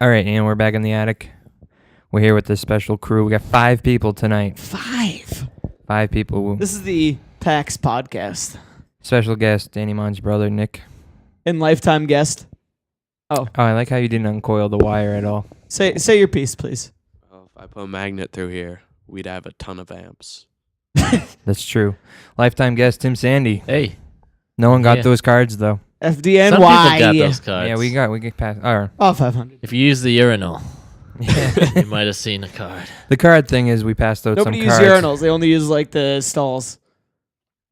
All right, and we're back in the attic. We're here with this special crew. We got 5 people tonight. 5. 5 people. This is the PAX podcast. Special guest, Danny Mon's brother, Nick. And lifetime guest. Oh, I like how you didn't uncoil the wire at all. Say your piece, please. Oh, if I put a magnet through here, we'd have a ton of amps. That's true. Lifetime guest, Tim Sandy. Hey, No one got Yeah. those cards, though. FDNY. some people got those cards. Yeah, we get past. All right. Oh, 500. If you use the urinal, you might have seen a card. The card thing is we passed out Nobody some uses cards. urinals. They only use like the stalls.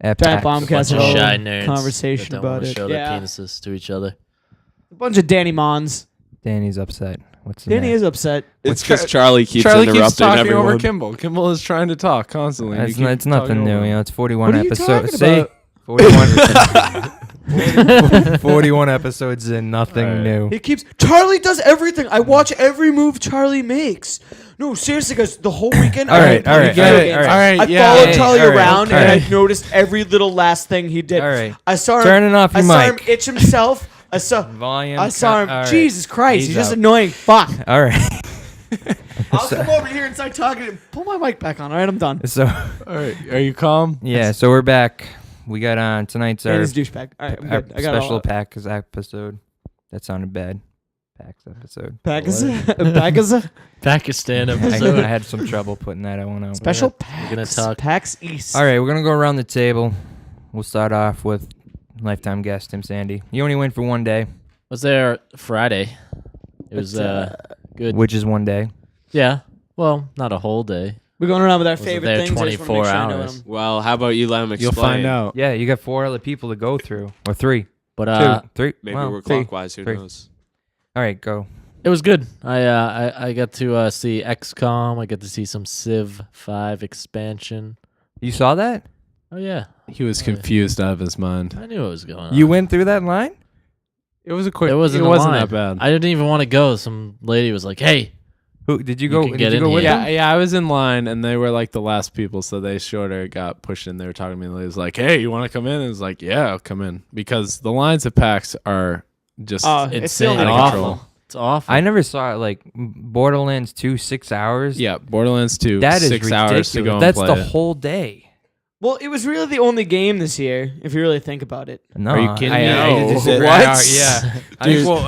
At Giant PAX. bomb Bunch Castle of shy nerds conversation that don't about wanna it. show Yeah. their penises to each other. A bunch of Danny Mons. Danny's upset. What's the Danny matter? is upset. It's because Charlie keeps Charlie interrupting keeps talking everyone. over Kimball. Kimball is trying to talk constantly. It's, You keep it's nothing talking new. over You him. know, it's 41 What are you episodes. talking about? 41 episodes in, nothing All right. new. He keeps. Charlie does everything. I watch every move Charlie makes. No, seriously, guys. The whole weekend. All right, all right, video all right, games. all right. All right, I yeah. followed Hey, Charlie all right, around all and right. I noticed every little last thing he did. All right. I saw him. Turning off I your saw him mic. itch himself. I saw Volume. him. All right. Jesus Christ, he's just out. annoying. Fuck. All right. I'll come over here and start talking. And pull my mic back on. All right, I'm done. So, All right, are you calm? yeah, so we're back. We got on tonight's our, Danny's douchebag. All right, I'm our good. I got special all PAX episode. That sounded bad. PAX episode. Pakistan I episode. had some trouble putting that one out. Special We're gonna PAX. talk- PAX East. All right, we're going to go around the table. We'll start off with lifetime guest Tim Sandy. You only went for one day, Was there Friday? It was good. which is one day. Yeah. Well, not a whole day. We're going around with our Was it favorite there things. I just wanna 24 make sure I know hours? them. Well, how about you let him explain? You'll find out. Yeah, you got 4 other people to go through. Or 3. But 2. 3. Maybe well, we're 3. clockwise. Who 3. knows? All right, go. it was good. I got to see XCOM. I got to see some Civ 5 expansion. You saw that? Oh yeah, He was confused out of his mind. I knew what was going on. You went through that line? It was a quick. It wasn't, it a wasn't line. that bad. I didn't even want to go. Some lady was like, "Hey, Who did you You go? can Did get you in go here. with yeah, them? yeah. I was in line, and they were like the last people, so they shorter got pushed in. They were talking to me. And they was like, "Hey, you want to come in?" And it's like, "Yeah, I'll come in," because the lines at PAX are just Oh, it's insane, still out of awful. control. It's awful." I never saw it. Like Borderlands 2, 6 hours. Yeah, Borderlands 2, that is 6 ridiculous. hours to go and That's play the it. whole day. Well, it was really the only game this year, if you really think about it. No, Are you kidding me? I disagree. What? Yeah,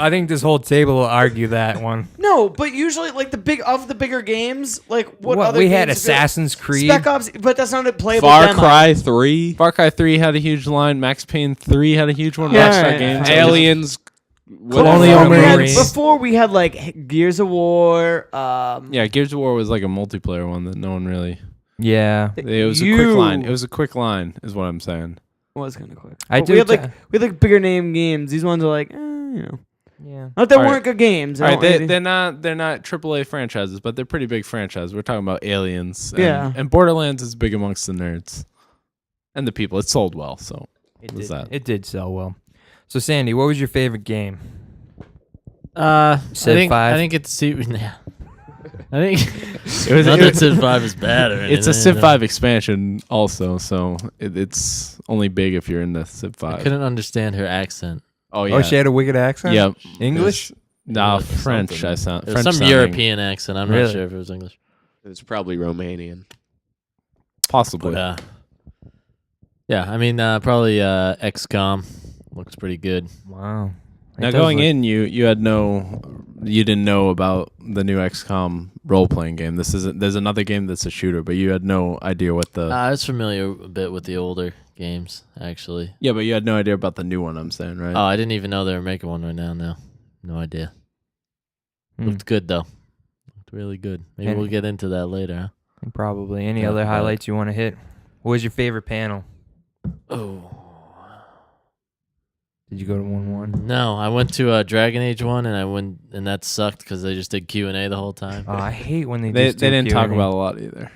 I think this whole table will argue that one. No, but usually, like the bigger games, like what other we had games have you- Assassin's Creed. Spec Ops, but that's not a playable Far demo. Cry 3, Far Cry 3 had a huge line. Max Payne 3 had a huge one. Yeah, Rockstar right. Games. Aliens. Only Before on we had- Marines. Before we had like Gears of War. Yeah, Gears of War was like a multiplayer one that no one really. Yeah, It was a quick line. It was a quick line, is what I'm saying. was kind of quick. I But do. We had like bigger name games. These ones are like, you know, yeah. not that All right. weren't good games. All I right, don't- they're not AAA franchises, but they're pretty big franchises. We're talking about Aliens. Yeah. And Borderlands is big amongst the nerds and the people. It sold well, so It was did, that? it did sell well. So Sandy, what was your favorite game? Civ Civ I 5? think it's yeah. I think it was. not that Civ 5 is bad or anything. It's a Civ 5 expansion, also, so it's only big if you're into Civ I 5. couldn't understand her accent. Oh yeah. Oh, she had a wicked accent. Yep. English. No, Like French. something. I sound. It was French some sounding. European accent. I'm Really? not sure if it was English. It's probably Romanian. Possibly. But, yeah. I mean, probably XCOM looks pretty good. Wow. Now It does going look- in, you didn't know about the new XCOM role playing game. There's another game that's a shooter, but you had no idea what the I was familiar a bit with the older games, actually. yeah, but you had no idea about the new one. I'm saying, right? Oh, I didn't even know they were making one right now. No idea. Hmm. Looked good though. Looked really good. Maybe And- we'll get into that later. Probably. Any Yeah, other but- highlights you want to hit? What was your favorite panel? Oh Did you go to 1-1? no, I went to Dragon Age 1 and that sucked because they just did Q&A the whole time. Oh, I hate when they they just do didn't talk Q&A. about a lot either.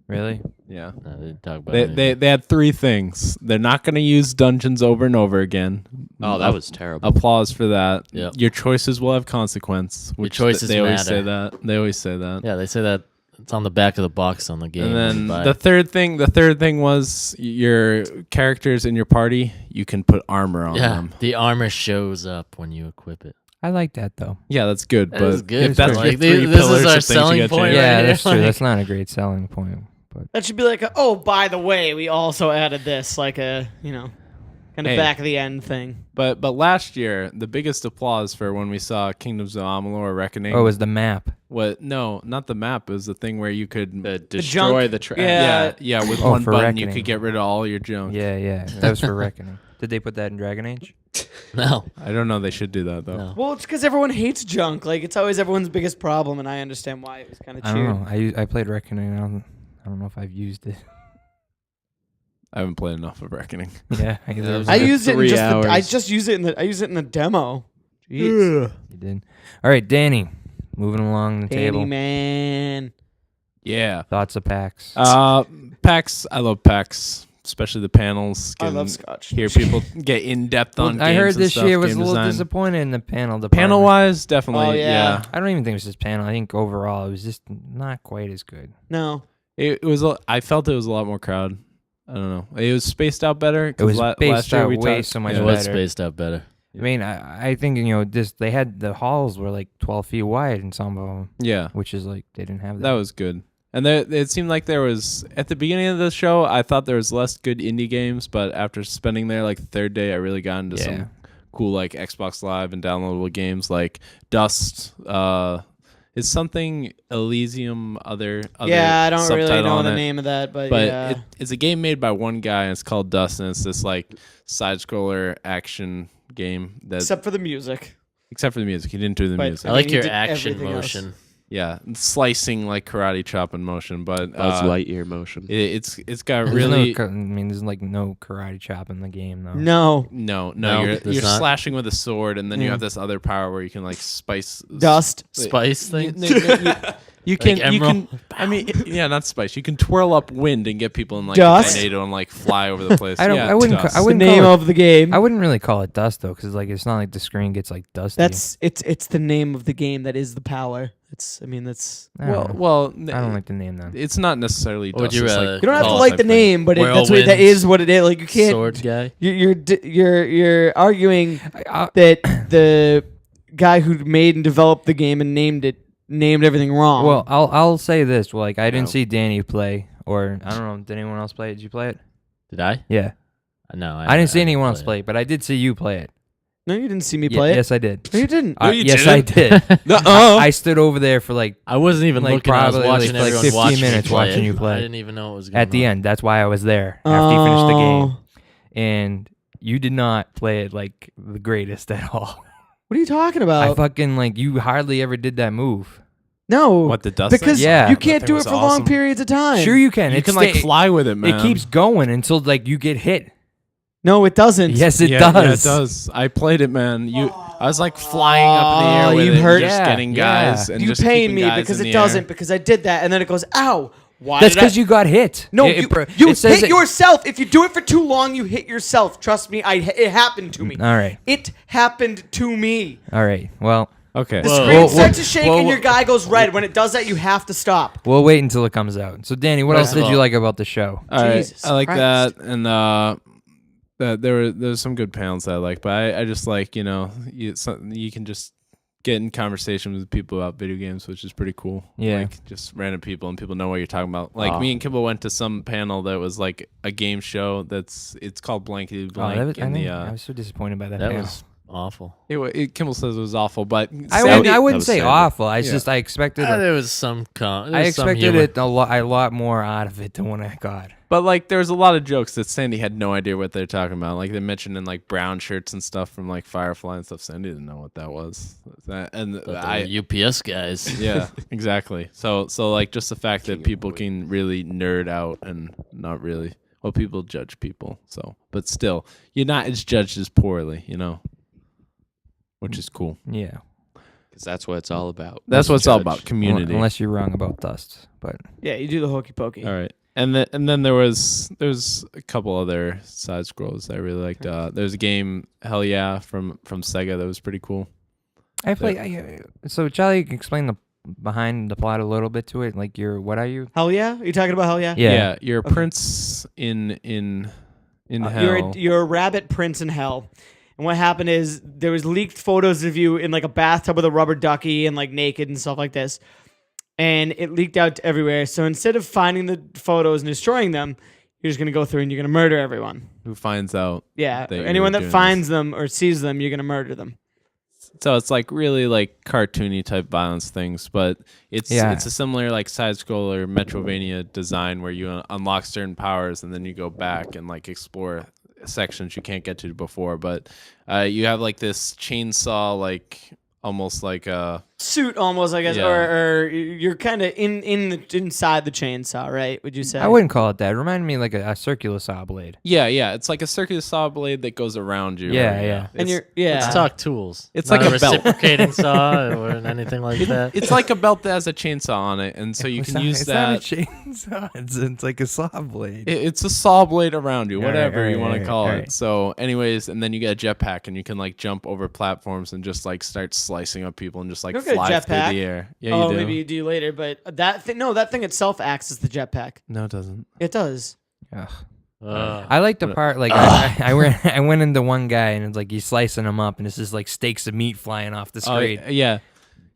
Really? Yeah. No, they didn't talk about They, anything. they had 3 things. They're not going to use dungeons over and over again. Oh, that was terrible. Applause for that. Yep. Your choices will have consequence. Which choices they always matter. say that. They always say that. Yeah, they say that it's on the back of the box on the game. And when you then buy the it. third thing was your characters in your party. You can put armor on yeah, them. the armor shows up when you equip it. I like that though. Yeah, that's good. That but is good. if that's but, your like, three this is pillars our of things you selling gotta point change. Yeah, right that's here. true. Like- That's not a great selling point. But That should be like, oh, by the way, we also added this, like a, kind of Hey. back of the end thing. But last year, the biggest applause for when we saw Kingdoms of Amalur: Reckoning. oh, it was the map. No, not the map. It was the thing where you could. Destroy junk. the trash. Yeah. Yeah, with Oh, one for button you Reckoning. could get rid of all your junk. Yeah. That was for Reckoning. Did they put that in Dragon Age? No. I don't know. They should do that though. No. Well, it's because everyone hates junk. Like, it's always everyone's biggest problem, and I understand why it was kind of I cheered. don't know. I played Reckoning. I don't know if I've used it. I haven't played enough of Reckoning. Yeah, That was I Good used it in 3 just the, I hours. just used it in the I used it in the demo. you did. All right, Danny. Moving along the Danny table. man. Yeah. Thoughts of PAX? PAX. I love PAX, especially the panels. I Getting- love Scotch. Hear people get in depth on. I heard games and this stuff, year was a game little design. disappointed in the panel department. Panel wise, definitely. Oh, yeah. I don't even think it was just panel. I think overall it was just not quite as good. No. It was. I felt it was a lot more crowd. I don't know. It was spaced out better. 'cause It was last spaced year out we way talked- so much It yeah. was better. spaced out better. I mean, I think this they had the halls were like 12 feet wide in some of them, Yeah, which is like they didn't have that. that was good. And it seemed like there was at the beginning of the show. I thought there was less good indie games, but after spending there like the third day, I really got into Yeah. some cool like Xbox Live and downloadable games like Dust. Is something Elysium other Yeah, I don't really subtitle know on the it. name of that, but But it's a game made by one guy, and it's called Dust, and it's this like side scroller action game that except for the music. except for the music, he didn't do the But- music. I like mean, he your did action everything else. motion. Yeah, slicing like karate chop in motion, but Buzz Lightyear motion. it's got There's really there's like no karate chop in the game though. No. no, No, you're there's not. slashing with a sword, and then you Yeah. have this other power where you can like spice Dust. Spice thing. You can, Like you can. Emerald? I mean, yeah, not spice. You can twirl up wind and get people in like Dust? a tornado and like fly over the place. I don't. Yeah, I wouldn't. dust. I The wouldn't name call it, of the game. I wouldn't really call it dust though, because like it's not like the screen gets like dusty. That's it's the name of the game that is the power. That's I don't know. well, I don't like the name then. it's not necessarily. What would dust, you it's rather like you don't have to call it like the type thing. name, but that's what that Whirlwinds, is what it is. Like you can't. Sword guy. You're arguing I- that the guy who made and developed the game and named everything wrong. well, I'll say this. Like I didn't No. see Danny play, or I don't know. Did anyone else play it? Did you play it? Did I? Yeah. No, I didn't see anyone else play it, but I did see you play it. no, you didn't see me Ye- play it. Yes, I did. No, you didn't. you Yes, I didn't. did. Nuh-uh. I stood over there for like I wasn't even Like, looking. I was probably, watching like, everyone 15 watch me minutes play watching it. you play. I didn't even know what was going on. at the end. That's why I was there after you finished the game. Oh. And you did not play it like the greatest at all. What are you talking I about? fucking like you hardly ever did that move. No, What the dust? because thing? Yeah. you That can't thing do it was for long awesome. periods of time. Sure, you can. You It's can like sta- fly with it, man. It keeps going until like you get hit. No, it doesn't. Yes, it Yeah, does. Yeah, it does. I played it, man. I was like flying up in the air Oh, with you it, and hurt- just Yeah, getting yeah. guys and You just pain keeping me guys because in it the air. doesn't. Because I did that, and then it goes, ow. Why That's did because I- you got hit. No, It- you it says hit it- yourself. If you do it for too long, you hit yourself. Trust me, it happened to me. All right. It happened to me. All right. Well, Okay. The Whoa. screen Whoa, starts to whoa, shake whoa, and whoa. your guy goes red. When it does that, you have to stop. we'll wait until it comes out. So, Danny, what First else of did you all- like about the show? All right. Jesus I like Christ. that, and that there's some good panels that I like, but I just like you can just get in conversation with people about video games, which is pretty cool. Yeah. like just random people and people know what you're talking about. Like Aw. me and Kimball went to some panel that was like a game show it's called Blankety Oh, Blank. that was, I, and think- the, I was so disappointed by that. That panel. was awful. Kimball says it was awful, but I Sandy- wouldn't was say Sandy. awful. I Yeah. just I expected There was some. I expected humor. it a lot more out of it than what I got. But like, there's a lot of jokes that Sandy had no idea what they're talking about. Like they mentioned in like brown shirts and stuff from like Firefly and stuff. Sandy didn't know what that was. And But I, the UPS guys. yeah, exactly. So like just the fact that people can really nerd out and not really. Well, people judge people. So, but still, you're not as judged as poorly, which is cool. Yeah. Because that's what it's all about. That's what it's all Judge. about. Community. Unless you're wrong about dust, but Yeah, you do the hokey pokey. All right. And then there's a couple other side scrolls that I really liked. There's a game Hell Yeah from Sega that was pretty cool. I play. So Charlie, explain the behind the plot a little bit to it. Like what are you? Hell yeah? Are you talking about hell yeah? Yeah. You're a Okay. prince in hell. You're a rabbit prince in hell, And what happened is there was leaked photos of you in like a bathtub with a rubber ducky and like naked and stuff like this. And it leaked out everywhere. So instead of finding the photos and destroying them, you're just going to go through and you're going to murder everyone. Who finds out? Yeah. that you Anyone were that doing finds them or sees them, you're going to murder them. So it's like really like cartoony type violence things, but it's a similar like side scroller Metrovania design where you unlock certain powers and then you go back and like explore sections you can't get to before. But you have like this chainsaw, like almost like a suit, almost, I guess, Yeah. or you're kind of inside the chainsaw, right? Would you say? I wouldn't call it that. It reminded me like a circular saw blade. yeah. It's like a circular saw blade that goes around you. Yeah, right? yeah. And It's- Let's talk tools. It's Not like a a belt. reciprocating saw or anything like that. It's like a belt that has a chainsaw on it, and so you It's can not- use it's that. not a chainsaw. It's like a saw blade. It's a saw blade around you, All right, whatever all you right, want all to right, call all it. right. So, anyways, and then you get a jetpack, and you can like jump over platforms and just like start slicing up people and just like You don't get a fly through jetpack. the air. Yeah, you Oh, do. maybe you do later, but that thing itself acts as the jetpack. No, it doesn't. It does. Ugh. Ugh. I like the part like I went into one guy and it's like he's slicing him up and it's just like steaks of meat flying off the Oh, screen. yeah.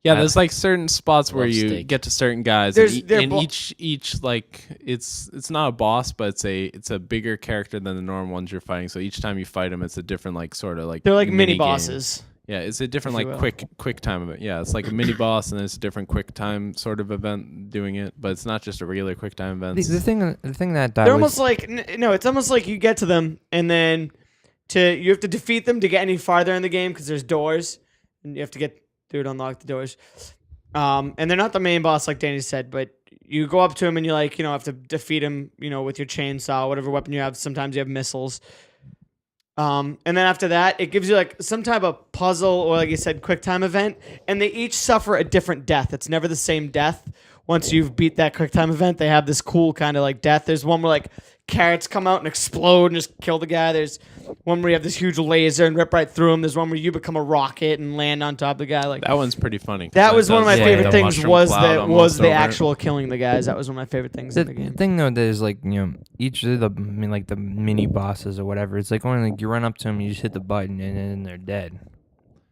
There's like certain spots where Love you steak. get to certain guys, There's- and, they're and bo- each like it's not a boss, but it's a bigger character than the normal ones you're fighting. So each time you fight him, it's a different like sort of like They're like mini game. bosses. Yeah, it's a different if you like will. quick time event. Yeah, it's like a mini boss and it's a different quick time sort of event doing it, but it's not just a regular quick time event. The thing that They're was, almost like no, it's almost like you get to them and then you have to defeat them to get any farther in the game because there's doors and you have to get through to unlock the doors. And they're not the main boss like Danny said, but you go up to him and you like have to defeat him with your chainsaw, whatever weapon you have. Sometimes you have missiles. And then after that, it gives you like some type of puzzle or like you said, quick time event, and they each suffer a different death. It's never the same death. Once you've beat that quick time event, they have this cool kind of like death. There's one where like carrots come out and explode and just kill the guy. There's one where you have this huge laser and rip right through him. There's one where you become a rocket and land on top of the guy. Like that one's pretty funny. 'cause that was one of my does, favorite the things. mushroom Was cloud the almost over it. actual killing the guys? That was one of my favorite things in the the game. thing though. There's like each of the like the mini bosses or whatever. It's like only like you run up to them, you just hit the button, and then they're dead.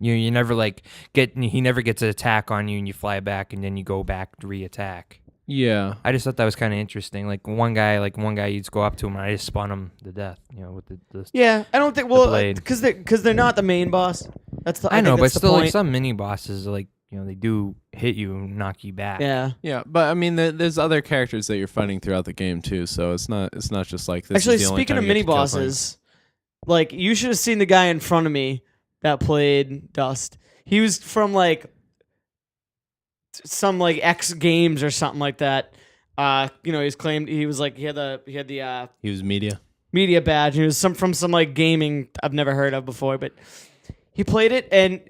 You never like he never gets an attack on you, and you fly back, and then you go back to re-attack. Yeah. I just thought that was kind of interesting. Like one guy, you just go up to him and I just spun him to death. With the Yeah, I don't think blade. because they're not the main boss. That's the I know, think but that's the still, like point. some mini bosses, like they do hit you and knock you back. Yeah. Yeah, but I mean, there's other characters that you're fighting throughout the game too, so it's not just like this. Actually, is the only speaking time of you mini get to kill things. bosses, like you should have seen the guy in front of me that played Dust. He was from like some like X Games or something like that. He's claimed he was like he had the He was media. media badge. He was from some like gaming I've never heard of before, but he played it. And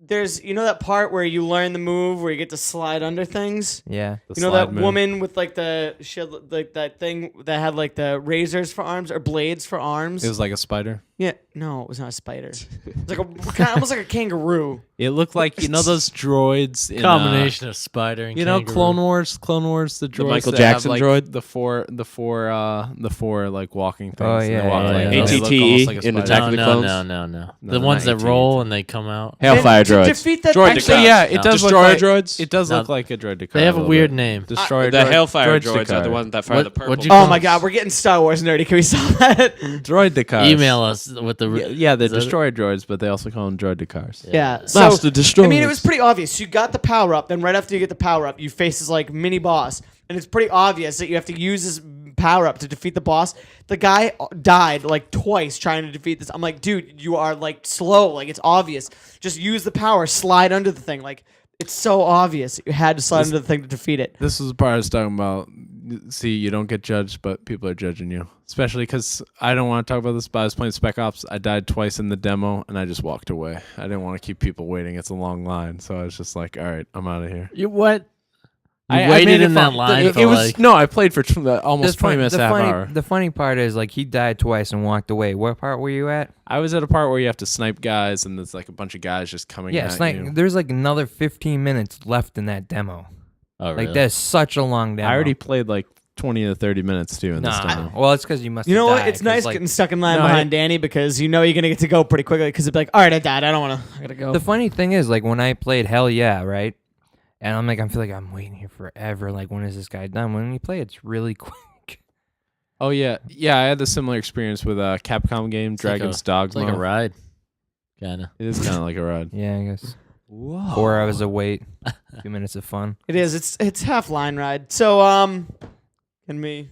there's that part where you learn the move where you get to slide under things. Yeah. The You know slide that move. woman with like like that thing that had like the razors for arms or blades for arms. It was like a spider. Yeah, no, it was not a spider. It's like almost like a kangaroo. It looked like those droids in Combination of spider and kangaroo. Clone Wars, the droids Michael that Jackson have, like, droid? the four like walking things. Oh, and they yeah, walk yeah, like yeah. they look ATTE almost like a in spider. Attack No, of the no, Clones? no, no, No, The they're ones not that roll AT&T. and they come out. Hellfire And to droids. defeat that, Droid actually, Actually, yeah, it No. does Destroyer look like, droids? It does No. look like a droid. They have a weird name. Destroyer The droid. Hellfire Droid droids are Dakar. the ones that fire What- the purple. what'd you Oh call my us? god, we're getting Star Wars nerdy. Can we stop that? Droid Dakars. Email us with the. Yeah, they're is that it? destroyer droids, but they also call them droid Dakars. Yeah. Master So Destroyers. I mean, it was pretty obvious. You got the power up, then right after you get the power up, you face this like mini boss, and it's pretty obvious that you have to use this power up to defeat the boss. The guy died like twice trying to defeat this. I'm like, dude, you are like slow. Like it's obvious. Just use the power, slide under the thing. Like it's so obvious that you had to slide under the thing to defeat it. This was the part I was talking about. See, you don't get judged, but people are judging you. Especially because I don't want to talk about this, but I was playing Spec Ops. I died twice in the demo, and I just walked away. I didn't want to keep people waiting. It's a long line, so I was just like, all right, I'm out of here. You what? You I waited made it in that fun. line It for was like. no, I played for almost 20 minutes, half hour. The funny part is like he died twice and walked away. What part were you at? I was at a part where you have to snipe guys, and there's like a bunch of guys just coming Yeah, at it's like you. there's like another 15 minutes left in that demo. Oh, really? Like that's such a long demo. I already played like 20 to 30 minutes too in this Nah. time. Well, it's because you must. You know have what? died, It's nice 'cause, like, getting stuck in line No, behind Danny because you know you're gonna get to go pretty quickly. Because it'd be like, all right, I died. I don't want to. I gotta go. The funny thing is, like, when I played Hell Yeah, right? And I'm like, I feel like I'm waiting here forever. Like, when is this guy done? When you play, it's really quick. Oh yeah, yeah. I had a similar experience with a Capcom game, It's like Dragon's It's Dogma. like a ride, kind of. It is kind of like a ride. Yeah, I guess. Whoa. 4 hours of wait, a few minutes of fun. It is. It's half line ride. So can we?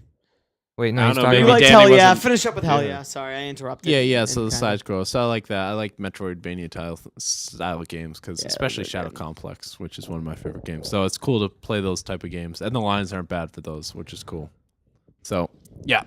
Wait, no, I he's don't know, talking You maybe about like Danny Hell Yeah? wasn't- Finish up with Hell Yeah. Yeah. Sorry, I interrupted. Yeah, yeah. and So the kinda- side scroll. So I like that. I like Metroidvania style of games because Yeah, especially they're Shadow good. Complex, which is one of my favorite games. So it's cool to play those type of games, and the lines aren't bad for those, which is cool. So yeah.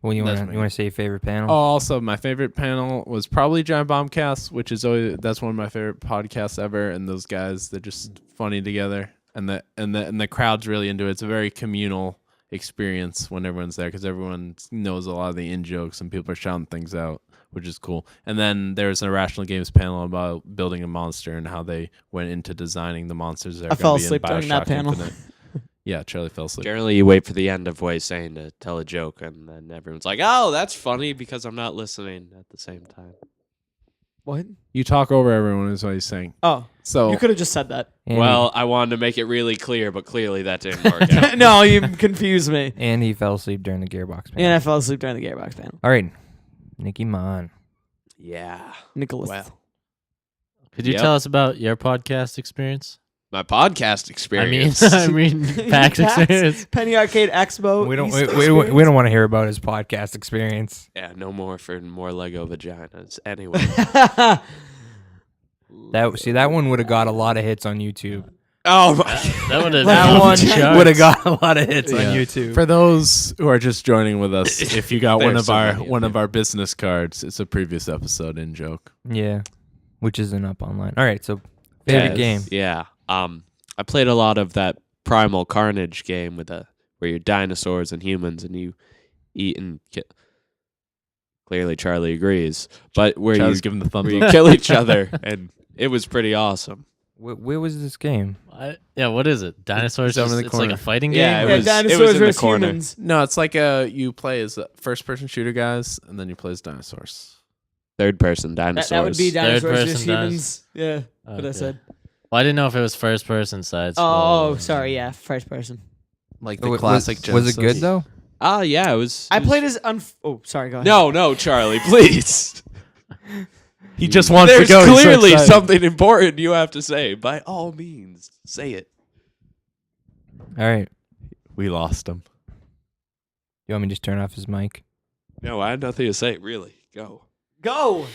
Well, you That's want me. to say your favorite panel? Oh, also my favorite panel was probably Giant Bombcast, which is always that's one of my favorite podcasts ever. And those guys, they're just funny together, and the crowd's really into it. It's a very communal experience when everyone's there because everyone knows a lot of the in jokes and people are shouting things out, which is cool. And then there's an Irrational Games panel about building a monster and how they went into designing the monsters that are I fell gonna be in asleep during that BioShock panel. Infinite. Yeah, Charlie fell asleep. Generally, you wait for the end of what he's saying to tell a joke, and then everyone's like, "Oh, that's funny," because I'm not listening at the same time. What? You talk over everyone is what he's saying. Oh, So you could have just said that. And Well, I wanted to make it really clear, but clearly that didn't work out. No, you confused me. and he fell asleep during the Gearbox panel. And I fell asleep during the Gearbox panel. All right, Nikki Mon. Yeah. Nicholas. Well, Could you Yep. tell us about your podcast experience? my podcast I mean, experience. I mean, PAX experience. Penny Arcade Expo. We don't East we experience. don't want to hear about his podcast experience. yeah, no more for more Lego vaginas. Anyway, That one would have got a lot of hits on YouTube. oh my. That would have That one Would have got a lot of hits Yeah. on YouTube. for those who are just joining with us, if you got one There's of so our many of one them. of our business cards, it's a previous episode in joke. Yeah, which isn't up online. All right, so favorite game. Yeah. I played a lot of that Primal Carnage game with where you're dinosaurs and humans and you eat and kill. Clearly, Charlie agrees, but where Charlie's you giving the thumbs where you up. kill each other, and it was pretty awesome. Where was this game? Yeah, what is it? Dinosaurs? It's over in the It's like corner. a fighting Yeah, game? it was- dinosaurs in the versus corner. humans. No, it's like you play as first person shooter guys, and then you play as dinosaurs. Third person dinosaurs. That would be dinosaurs versus person humans. Yeah, what I Okay. said. Well, I didn't know if it was first person side. Oh, sorry. Yeah, first person. Like Was- the classic. Was it good Genesis. though? Yeah, it was. I it was- played as Oh, sorry. Go ahead. No, Charlie, please. He just wants There's to go. He's so clearly excited. something important you have to say. By all means, say it. All right. We lost him. You want me to just turn off his mic? No, I had nothing to say. Really, go. Go.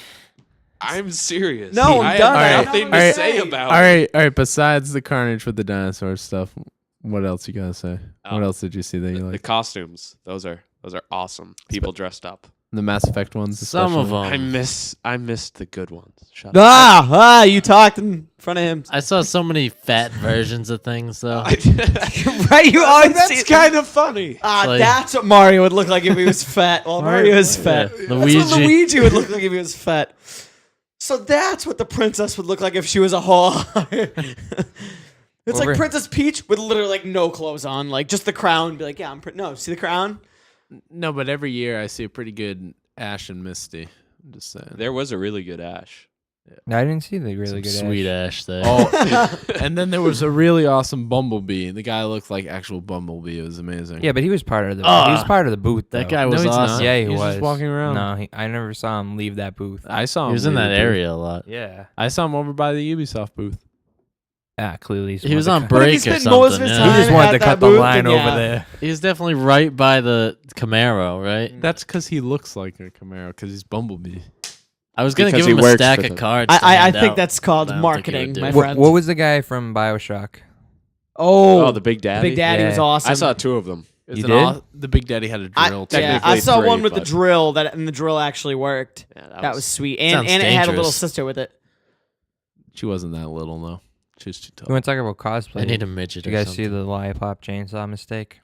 I'm serious. No, I'm I done. have I have nothing nothing to to say say. about. All right. Besides the carnage with the dinosaur stuff, what else you gotta say? What else did you see that you The like? costumes, those are awesome. People dressed up. The Mass Effect ones. Some of especially? them. I missed the good ones. Shut up. You talked in front of him. I saw so many fat versions of things, though. Right? You always see That's kind of funny. Like- that's what Mario would look like if he was fat. Well, Mario is fat. Yeah, That's what Luigi. Luigi would look like if he was fat. So that's what the princess would look like if she was a whore. It's Over- like Princess Peach with literally like no clothes on, like just the crown. Be like, yeah, no, see the crown? No, but every year I see a pretty good Ash and Misty. I'm just saying. There was a really good Ash. I didn't see the really Some good sweet Ash. Ash there. Oh, and then there was a really awesome Bumblebee. The guy looked like actual Bumblebee. It was amazing. Yeah, but he was part of the. Ah, he was part of the booth. that though. guy No, was he's not. awesome. Yeah, he He was was just walking around. No, I never saw him leave that booth. I saw him. He was in leave that the booth. area a lot. Yeah. I saw him over by the Ubisoft booth. Clearly He was wanted on to But if he break or spent most of something. his He Yeah. just time wanted at to that cut the booth, line then over yeah. there. He's definitely right by the Camaro, right? That's because he looks like a Camaro because he's Bumblebee. I was gonna Because give he him a works stack for of them. cards. to I hand think out. that's called I don't think he marketing, would do my it. friend. What was the guy from BioShock? Oh, the Big Daddy. Big Daddy was Yeah. awesome. I saw two of them. It was You an did? The Big Daddy had a drill. too. Yeah, I Technically saw three, one with the but- drill and the drill actually worked. Yeah, That was sweet, and Sounds it had a little dangerous. sister with it. She wasn't that little though. She was too tall. You want to talk about cosplay? I need a midget. Did you or guys see something. the Lollipop Chainsaw mistake?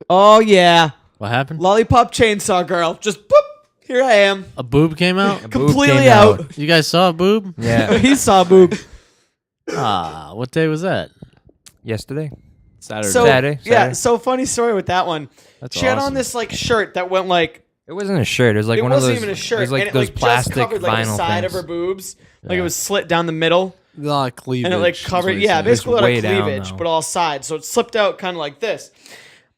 Oh yeah, What happened? lollipop chainsaw girl. Just boop. Here I am, A boob came out. A boob completely came out. You guys saw a boob? Yeah. He saw boob. Ah, what day was that? Yesterday. Saturday. So Saturday? yeah, Saturday? so funny story with that one. That's She had on awesome. this like shirt that went like It wasn't a shirt. It was like it one of wasn't those. even a shirt. It was like and it those like plastic just covered like the vinyl side things. of her boobs. Like Yeah. it was slit down the middle, A lot of cleavage. and it like is covered. what he's Yeah, saying. basically a lot way of down, cleavage, though. but all sides. So it slipped out kind of like this.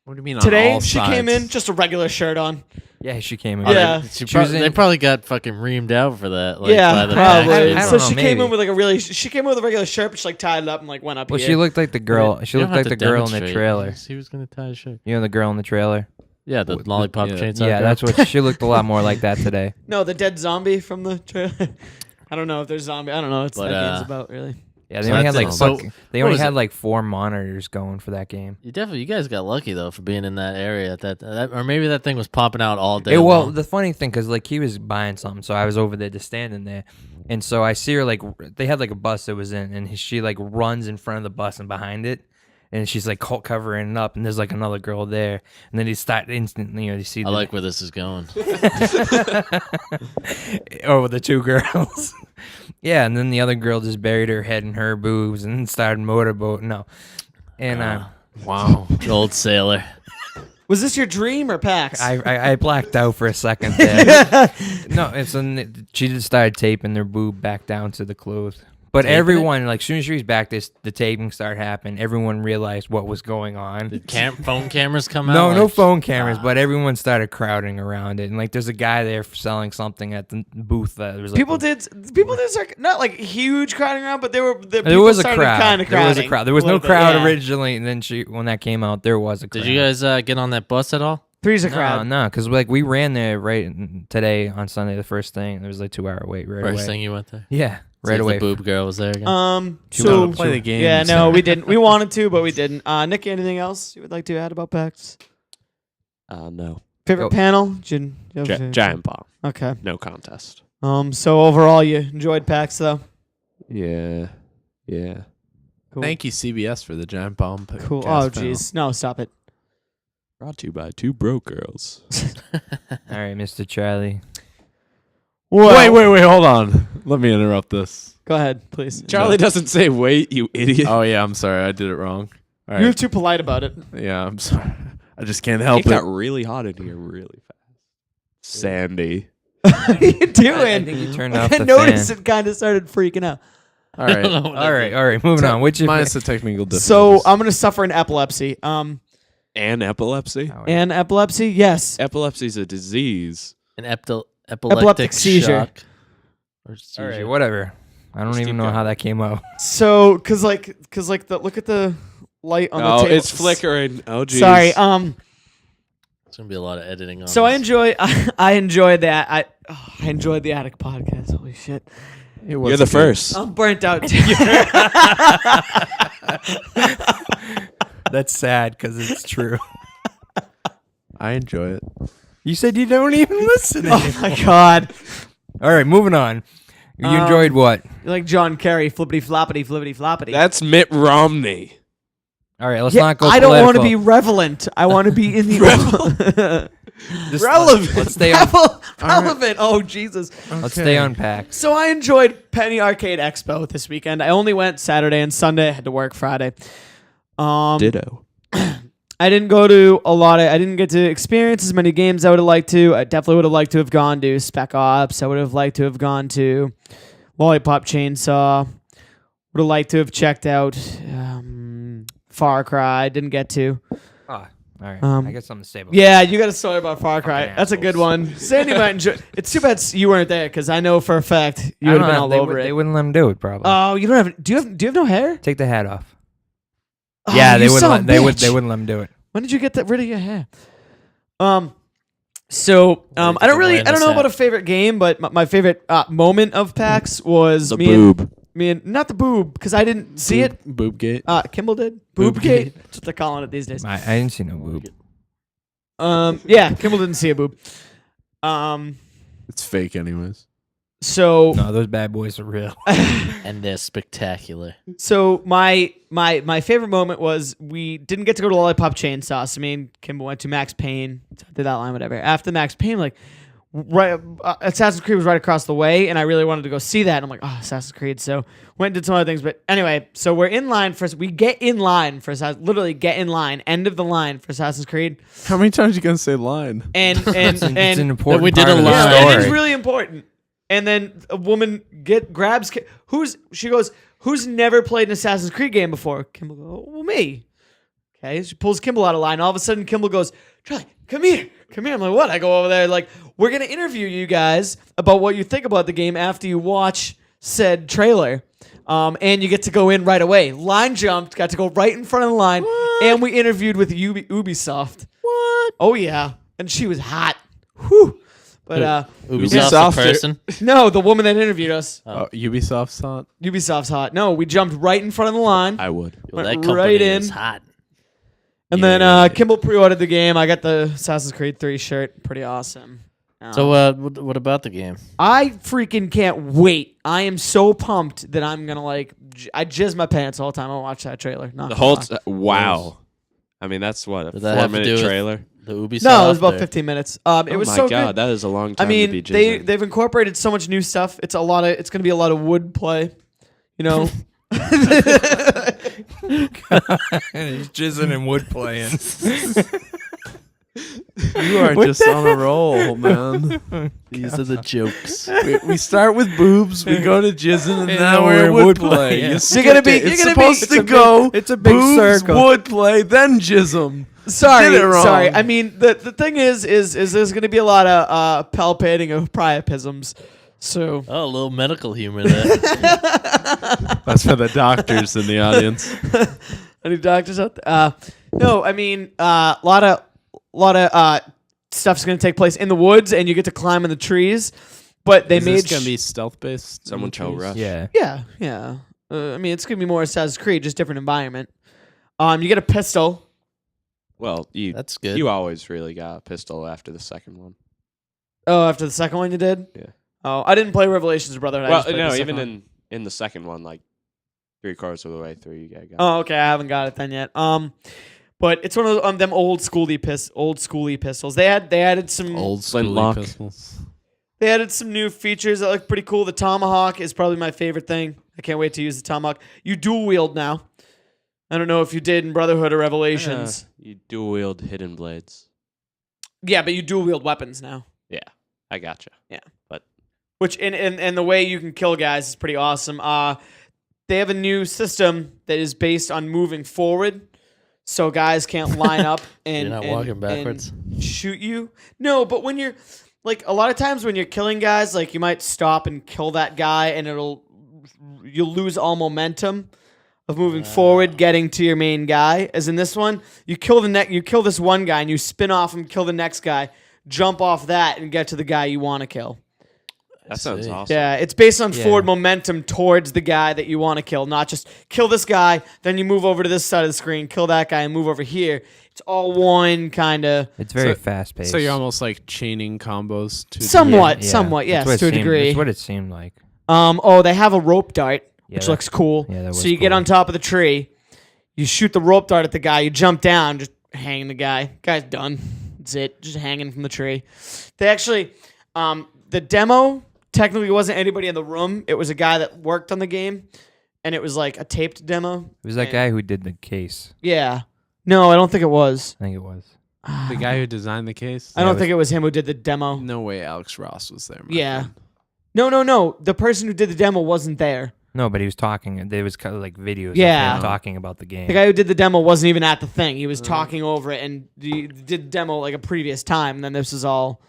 What do you mean on Today all she came sides? in just a regular shirt on. Yeah, she came in. Yeah. She was They in- probably got fucking reamed out for that. Like, Yeah, by the probably. I backstage. don't So know, she came maybe. in with like a really. She came in with a regular shirt, but she like tied it up and like went up Well, here. she looked like the girl. She You looked don't like have the to girl in the demonstrate. trailer. He was gonna tie his shirt. You know the girl in the trailer. Yeah, the lollipop yeah. chainsaw. Yeah, girl. that's what she looked a lot more like that today. No, the dead zombie from the trailer. I don't know if there's zombie. I don't know what But, that game's about really. Yeah, So they only had that's like it. So, they what only was had it? like 4 monitors going for that game. You guys got lucky though for being in that area at that or maybe that thing was popping out all day. Yeah, well, long. the funny thing, because like he was buying something, so I was over there just standing there, and so I see her like they had like a bus that was in, and she like runs in front of the bus and behind it, and she's like covering it up, and there's like another girl there, and then he start instantly, you know, you see I like where this is going. oh the 2 girls, yeah, and then the other girl just buried her head in her boobs and started motorboat. No, and Wow. Old sailor. Was this your dream or PAX? I blacked out for a second there. No, she just started taping their boob back down to the clothes. But Taping it? everyone, like, as soon as she was back, the taping started happening. Everyone realized what was going on. Did phone cameras come out? No, no Like, phone cameras, but everyone started crowding around it. And like, there's a guy there selling something at the booth. That was like, People did like not like huge crowding around, but there There was a crowd. Kind of There was a crowd. There was no crowd originally. originally, and then when that came out, there was a crowd. Did you guys get on that bus at all? Three's a crowd. No, because like we ran there today on Sunday, the first thing. There was like 2 hour wait right First away. thing you went there? Yeah, See right if away. The boob girl was there again. She So wanted to play the game. yeah, no, we didn't. We wanted to, but we didn't. Nick, anything else you would like to add about PAX? No. Favorite Yo. panel? Giant bomb. Okay. No contest. So overall, you enjoyed PAX though. Yeah. Yeah. Cool. Thank you, CBS, for the giant bomb. Cool. cast Oh, panel. jeez. No, stop it. Brought to you by 2 broke girls. All right, Mr. Charlie. Well, Wait, hold on. Let me interrupt this. Go ahead, please. Charlie doesn't say wait, you idiot. Oh yeah, I'm sorry, I did it wrong. All You're right. too polite about it. Yeah, I'm sorry. I just can't help It it. got really hot in here really fast. Sandy. What are you doing? I think you turned off I the noticed fan. it kind of started freaking out. All I don't right. know what that All right. Moving on. Which Minus the technical difficulties. So I'm gonna suffer an epilepsy. And epilepsy? And epilepsy, yes. Epilepsy's a disease. An Epileptic epileptic seizure. shock. Or all seizure. right, whatever. I don't Just even keep know going. how that came out. So, cause like the look at the light on the Oh, table. it's flickering. Oh, geez. Sorry. It's gonna be a lot of editing on. So I this. enjoyed that. I enjoyed the Attic podcast. Holy shit. It You're the good. first. I'm burnt out. Too. That's sad because it's true. I enjoy it. You said you don't even listen. Oh my god. All right, moving on. You Um, enjoyed what? You're like John Kerry, flippity floppity, flippity floppity. That's Mitt Romney. All right, let's Yeah, not go. I don't want to political. be relevant. I want to be in the Just relevant. Let's stay on. relevant. Oh Jesus. Let's stay on PAX. So I enjoyed Penny Arcade Expo this weekend. I only went Saturday and Sunday. I had to work Friday. Ditto. I didn't go to a lot of. I didn't get to experience as many games I would have liked to. I definitely would have liked to have gone to Spec Ops. I would have liked to have gone to Lollipop Chainsaw. Would have liked to have checked out Far Cry. Didn't get to. Ah, all right. Um, I got something to say about Yeah, you got a story about Far Cry. Fucking That's a good assholes. one. Sandy might enjoy. It's too bad you weren't there because I know for a fact you I would don't have been know, all they over would- it. They wouldn't let him do it, probably. Oh, you don't have. Do you have no hair? Take the hat off. Oh, Yeah, you they wouldn't. son of a They would. bitch. They wouldn't let him do it. When did you get rid of your hair? So I don't really. I don't know about a favorite game, but my favorite moment of PAX was The me boob. and not the boob because I didn't see it. Boobgate. Kimball did. Boobgate. Boobgate. That's what they're calling it these days. I didn't see no boob. Yeah, Kimball didn't see a boob. It's fake, anyways. So No, those bad boys are real. and they're spectacular. So my favorite moment was we didn't get to go to Lollipop Chainsaw. So me and Kimball went to Max Payne. Did that line, whatever. After Max Payne, like right. Assassin's Creed was right across the way, and I really wanted to go see that. And I'm like, oh, Assassin's Creed. So went and did some other things. But anyway, so we're in line for. We get in line for literally get in line, end of the line for Assassin's Creed, How many times are you gonna say line? and It's an important we did part a of the line. yeah, it is story. really important. And then a woman grabs she goes, who's never played an Assassin's Creed game before? Kimball goes, well, me. Okay, she pulls Kimball out of line. All of a sudden, Kimball goes, Charlie, come here. I'm like, what? I go over there, like, we're gonna interview you guys about what you think about the game after you watch said trailer. And you get to go in right away. Line jumped, got to go right in front of the line, and we interviewed with Ubisoft. What? Oh yeah, and she was hot. Whew. But Ubisoft's Ubisoft- a person. no, the woman that interviewed us. Oh, Ubisoft's not. Ubisoft's hot. No, we jumped right in front of the line. I would. Well, that Went company right is in. hot. And then Kimball pre-ordered the game. I got the Assassin's Creed 3 shirt. Pretty awesome. So what about the game? I freaking can't wait. I am so pumped that I'm going to I jizz my pants all the time I watch that trailer. Not The gonna whole lie. wow. I mean, that's what, a Did that have to 4-minute do with- trailer? The Ubisoft? No, it was about or- 15 minutes. It Oh was my so god, good. that is a long I time to be mean, jizzing. they've incorporated so much new stuff. It's going to be a lot of wood play, you know. He's jizzing and wood playing. You are just on a roll, man. These are the jokes. we start with boobs, we go to jizzing, and And now now we're we're at in wood woodplay. play. Yeah. You You're skipped gonna be- it. you're It's gonna be- supposed it's to a big- go. it's a big boobs, circle. wood play, then jism. Sorry, Did it wrong. sorry. I mean, the thing is there's going to be a lot of palpating of priapisms. So Oh, a little medical humor there. That's for the doctors in the audience. any doctors out there? No, I mean, a lot of stuff's going to take place in the woods, and you get to climb in the trees. But they Is made this gonna be stealth based? Someone tell Rush. Yeah. yeah. I mean, it's going to be more Assassin's Creed, just different environment. You get a pistol. Well, That's good. you always really got a pistol after the second one. Oh, after the second one you did? Yeah. Oh, I didn't play Revelations of Brotherhood. I Well, just played no, the second even one. in the second one, like 3/4 of the way through, you got. Oh, okay. I haven't got it then yet. But it's one of them old schooly pistols. They added some Old Flintlock. pistols. They added some new features that look pretty cool. The tomahawk is probably my favorite thing. I can't wait to use the tomahawk. You dual wield now. I don't know if you did in Brotherhood or Revelations. You dual wield hidden blades. Yeah, but you dual wield weapons now. Yeah, I gotcha. Which and the way you can kill guys is pretty awesome. They have a new system that is based on moving forward, so guys can't line up and You're not and- walking backwards. and shoot you. No, but when you're like a lot of times when you're killing guys, like you might stop and kill that guy, and you'll lose all momentum of moving forward, getting to your main guy. As in this one, you kill this one guy, and you spin off and kill the next guy, jump off that, and get to the guy you want to kill. That sounds see. awesome. Yeah, it's based on Yeah. forward momentum towards the guy that you want to kill, not just kill this guy, then you move over to this side of the screen, kill that guy, and move over here. It's all one kind of It's very So- fast paced. So you're almost like chaining combos to somewhat, Yeah. somewhat, yes, That's what to it a seemed- degree. That's what it seemed like. Oh, they have a rope dart, Yeah, which that- looks cool. yeah, that so was you get cool. on top of the tree, you shoot the rope dart at the guy, you jump down, just hang the guy. Guy's done. That's it. Just hanging from the tree. They actually, the demo technically wasn't anybody in the room. It was a guy that worked on the game, and it was like a taped demo. It was that And- guy who did the case. Yeah. No, I don't think it was. I think it was. the guy who designed the case. I don't think it was him who did the demo. No way, Alex Ross was there. my Yeah. friend. No. The person who did the demo wasn't there. No, but he was talking. There was kind of like videos Yeah. of him talking about the game. The guy who did the demo wasn't even at the thing. He was talking over it and he did the demo like a previous time. And then this is all.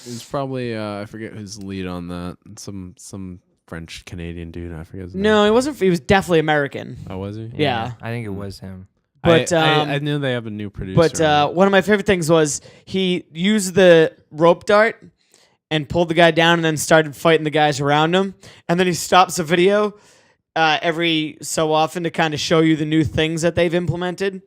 It was probably I forget who's lead on that. Some French Canadian dude. I forget his name. No, it wasn't. He was definitely American. Oh, was he? Yeah. I think it was him. But I knew they have a new producer. But on it. one of my favorite things was he used the rope dart and pulled the guy down and then started fighting the guys around him. And then he stops the video every so often to kind of show you the new things that they've implemented.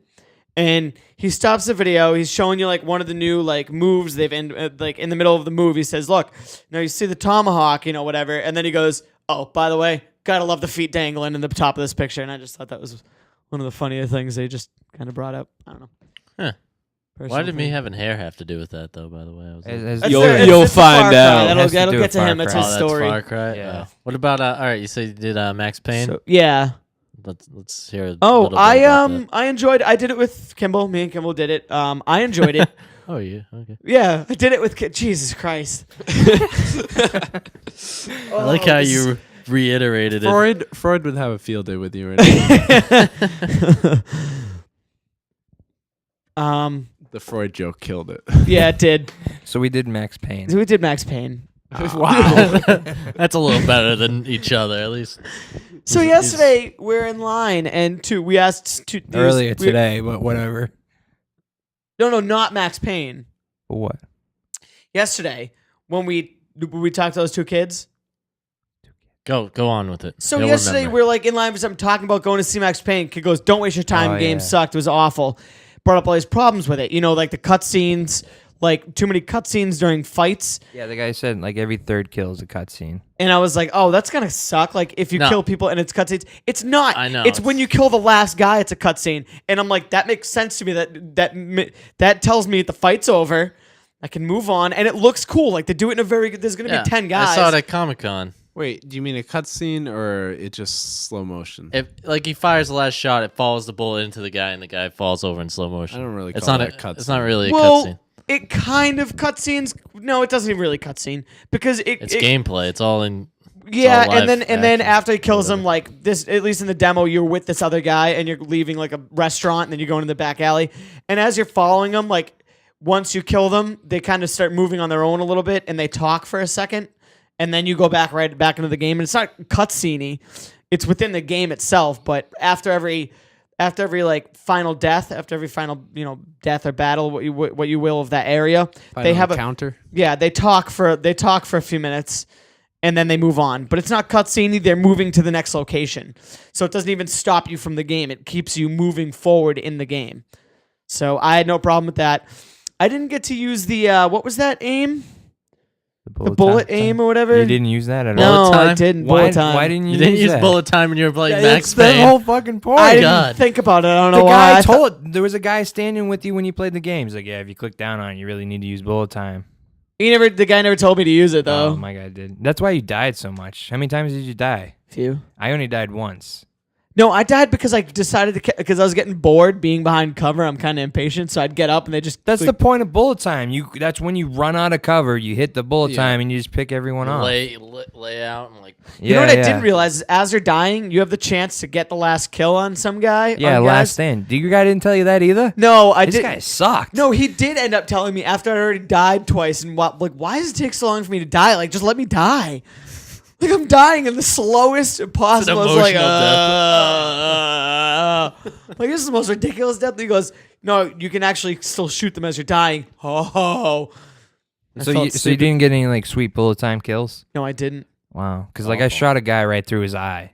And he stops the video. He's showing you like one of the new like moves they've like in the middle of the movie. He says, "Look, you see the tomahawk, whatever." And then he goes, "Oh, by the way, gotta love the feet dangling in the top of this picture." And I just thought that was one of the funnier things they just kind of brought up. I don't know. Huh. Why did me having hair have to do with that, though? By the way, I was like, As- That's You'll- the- you'll that's the Far find Cry. out. That'll, Has to that'll do get with to Far him. That's Cry. his oh, story. that's Far Cry. Yeah. What about all right? You said you did Max Payne. So, yeah. Let's hear. A Oh, little bit about that. I enjoyed. I did it with Kimball. Me and Kimball did it. I enjoyed it. Oh, yeah. Okay. Yeah, I did it with Jesus Christ. I like how you reiterated it. Freud would have a field day with you right now. The Freud joke killed it. Yeah, it did. So we did Max Payne. We did Max Payne. Wow. That's a little better than each other, at least. So yesterday we're in line and we asked Earlier today, but whatever. No, not Max Payne. But what? Yesterday when we talked to those two kids. Go on with it. So You'll yesterday remember. we were like in line for something, talking about going to see Max Payne. Kid goes, "Don't waste your time. Oh, Game yeah. sucked. It was awful." Brought up all these problems with it. You know, like the cutscenes, like too many cutscenes during fights. Yeah, the guy said like every third kill is a cutscene. And I was like, "Oh, that's gonna suck. Like if you No. kill people and it's cutscenes, it's not. I know, It's when you kill the last guy, it's a cutscene." And I'm like, that makes sense to me. That tells me the fight's over. I can move on, and it looks cool. Like they do it in a very good. There's gonna Yeah, be 10 guys. I saw it at Comic-Con. Wait, do you mean a cutscene or it just slow motion? If like he fires the last shot, it follows the bullet into the guy, and the guy falls over in slow motion. I don't really It's call not that a cutscene. It's not really a Well, cutscene. it kind of cutscenes. No, it doesn't even really cutscene because It's gameplay. It's all in. Yeah, all and then live action, after he kills him, whatever. like this, at least in the demo, you're with this other guy and you're leaving like a restaurant, and then you're going to the back alley, and as you're following them, like once you kill them, they kind of start moving on their own a little bit, and they talk for a second, and then you go right back into the game, and it's not cutscene-y, it's within the game itself, but after every like final death, after every final death or battle, what you will of that area, they have a counter. yeah, they talk for a few minutes, and then they move on. But it's not cutscene. They're moving to the next location, so it doesn't even stop you from the game. It keeps you moving forward in the game. So I had no problem with that. I didn't get to use the what was that aim? The bullet time aim thing? or whatever. You didn't use that at No, all. Bullet I time? didn't. Why, Bullet time. why didn't you, You didn't use that? bullet time when you were playing Yeah, Max that's the Payne. whole fucking point. I didn't God. think about it. I don't The know why. guy I thought- there was a guy standing with you when you played the game. He's like, yeah, if you click down on it, you really need to use bullet time. the guy never told me to use it though. Oh, my God, did. That's why you died so much. How many times did you die? Few. I only died once. No, I died because I decided to because I was getting bored being behind cover. I'm kind of impatient, so I'd get up and they just That's the point of bullet time. That's when you run out of cover, you hit the bullet Yeah. time, and you just pick everyone off. Lay out and like. You know what I didn't realize is as you're dying, you have the chance to get the last kill on some guy. Yeah, on last guys. stand. Your guy didn't tell you that either? No, I This did. guy sucked. No, he did end up telling me after I already died twice. And why does it take so long for me to die? Like, just let me die. Like I'm dying in the slowest possible. It's like, emotional like this is the most ridiculous death. He goes, no, you can actually still shoot them as you're dying. Oh, I So felt you stupid. didn't get any like sweet bullet time kills? No, I didn't. Wow. Because like I shot a guy right through his eye.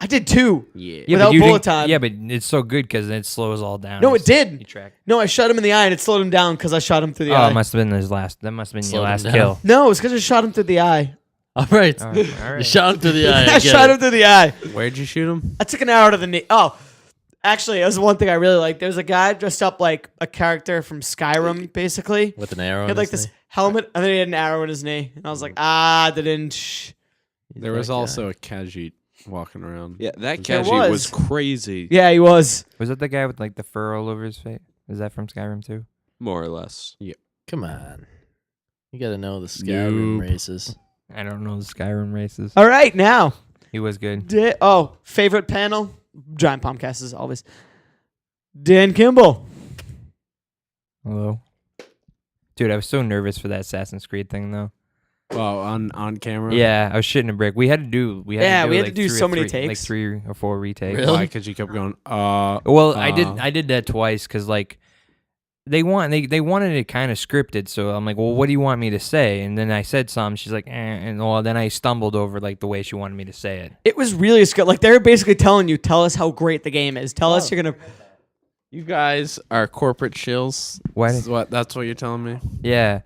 I did too. Yeah. Yeah, Without but you bullet didn't- time. Yeah, but it's so good because it slows all down. No, it did. You track. No, I shot him in the eye and it slowed him down because I shot him through the Oh, eye. it must have been his last. That must have been Slowed your him last down. kill. No, it's because I shot him through the eye. All right. All right. All You right. shot him through the eye. I shot him through the eye. Where'd you shoot him? I took an arrow to the knee. Oh, actually, that was one thing I really liked. There was a guy dressed up like a character from Skyrim, basically. With an arrow. He had like this helmet, and then he had an arrow in his knee. And I was like, didn't. There was also a Khajiit walking around. Yeah, that There Khajiit was. was crazy, Yeah, he was. Was that the guy with like the fur all over his face? Is that from Skyrim too? more or less. Come on. You got to know the Skyrim Noob. races. I don't know the Skyrim races. All right, now. He was good. Favorite panel? Giant Palmcast as always. Dan Kimball. Hello. Dude, I was so nervous for that Assassin's Creed thing though. Well, on camera. Yeah, I was shitting a brick. We had to do we had to like do three so or many three- like takes. 3 or 4 retakes. Really? Why? Because you kept going. Well, I did that twice because like they wanted it kind of scripted. So I'm like, well, what do you want me to say? And then I said something. She's like, and well, then I stumbled over like the way she wanted me to say it. It was really good. Like, they were basically telling you, tell us how great the game is. Tell us you're going to. You guys are corporate shills. Why This did- is what? That's what you're telling me. Yeah,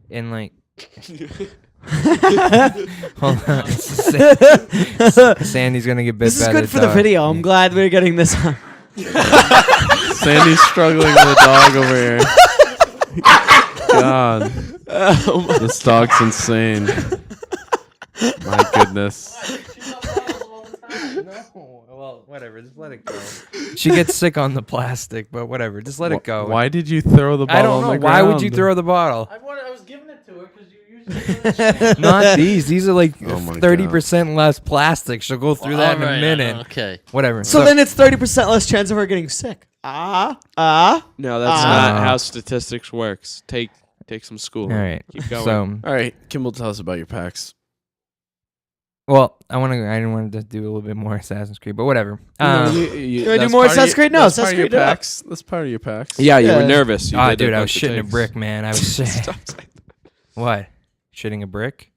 and like. Hold on. Sandy's gonna get bit. This is by good for the dog. video. I'm glad we're getting this on. Sandy's struggling with a dog over here. God. This dog's insane. My goodness. No, well, whatever. Just let it go. She gets sick on the plastic, but whatever. Just let it go. Why did you throw the bottle I don't know. on the Why would you ground? throw the bottle? I was giving it to her because you usually. Not these. These are like Oh my 30% less plastic. She'll go through that in a minute. Okay. Whatever. So then it's 30% less chance of her getting sick. No, that's not how statistics works. Take some schooling. all right. Keep going. So, All right, Kimball, tell us about your packs. well, I didn't want to do a little bit more Assassin's Creed, but whatever. wanna You do that's more part of Assassin's Creed? No, that's part Assassin's of your Creed, yeah. packs. That's part of your packs. Yeah, you were Yeah. nervous. You Oh, did dude, I like was the shitting a takes. brick, man. I was Stop saying what? Shitting a brick?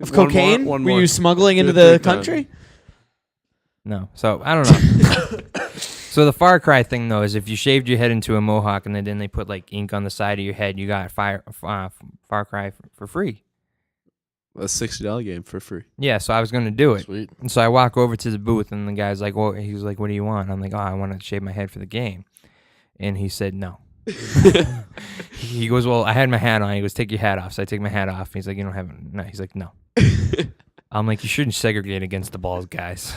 Of One more, cocaine? one Were more. you smuggling into Do it the 3 times. country? No. So I don't know. So the Far Cry thing though is if you shaved your head into a mohawk and then they put like ink on the side of your head, you got Far Cry for free. A $60 game for free. Yeah, so I was gonna do it. Sweet. And so I walk over to the booth and the guy's like, "Well," he was like, "What do you want?" I'm like, "Oh, I want to shave my head for the game." And he said no. He goes, "Well, I had my hat on." He goes, "Take your hat off." So I take my hat off. He's like, "You don't have it." No. He's like, "No." I'm like, "You shouldn't segregate against the bald guys."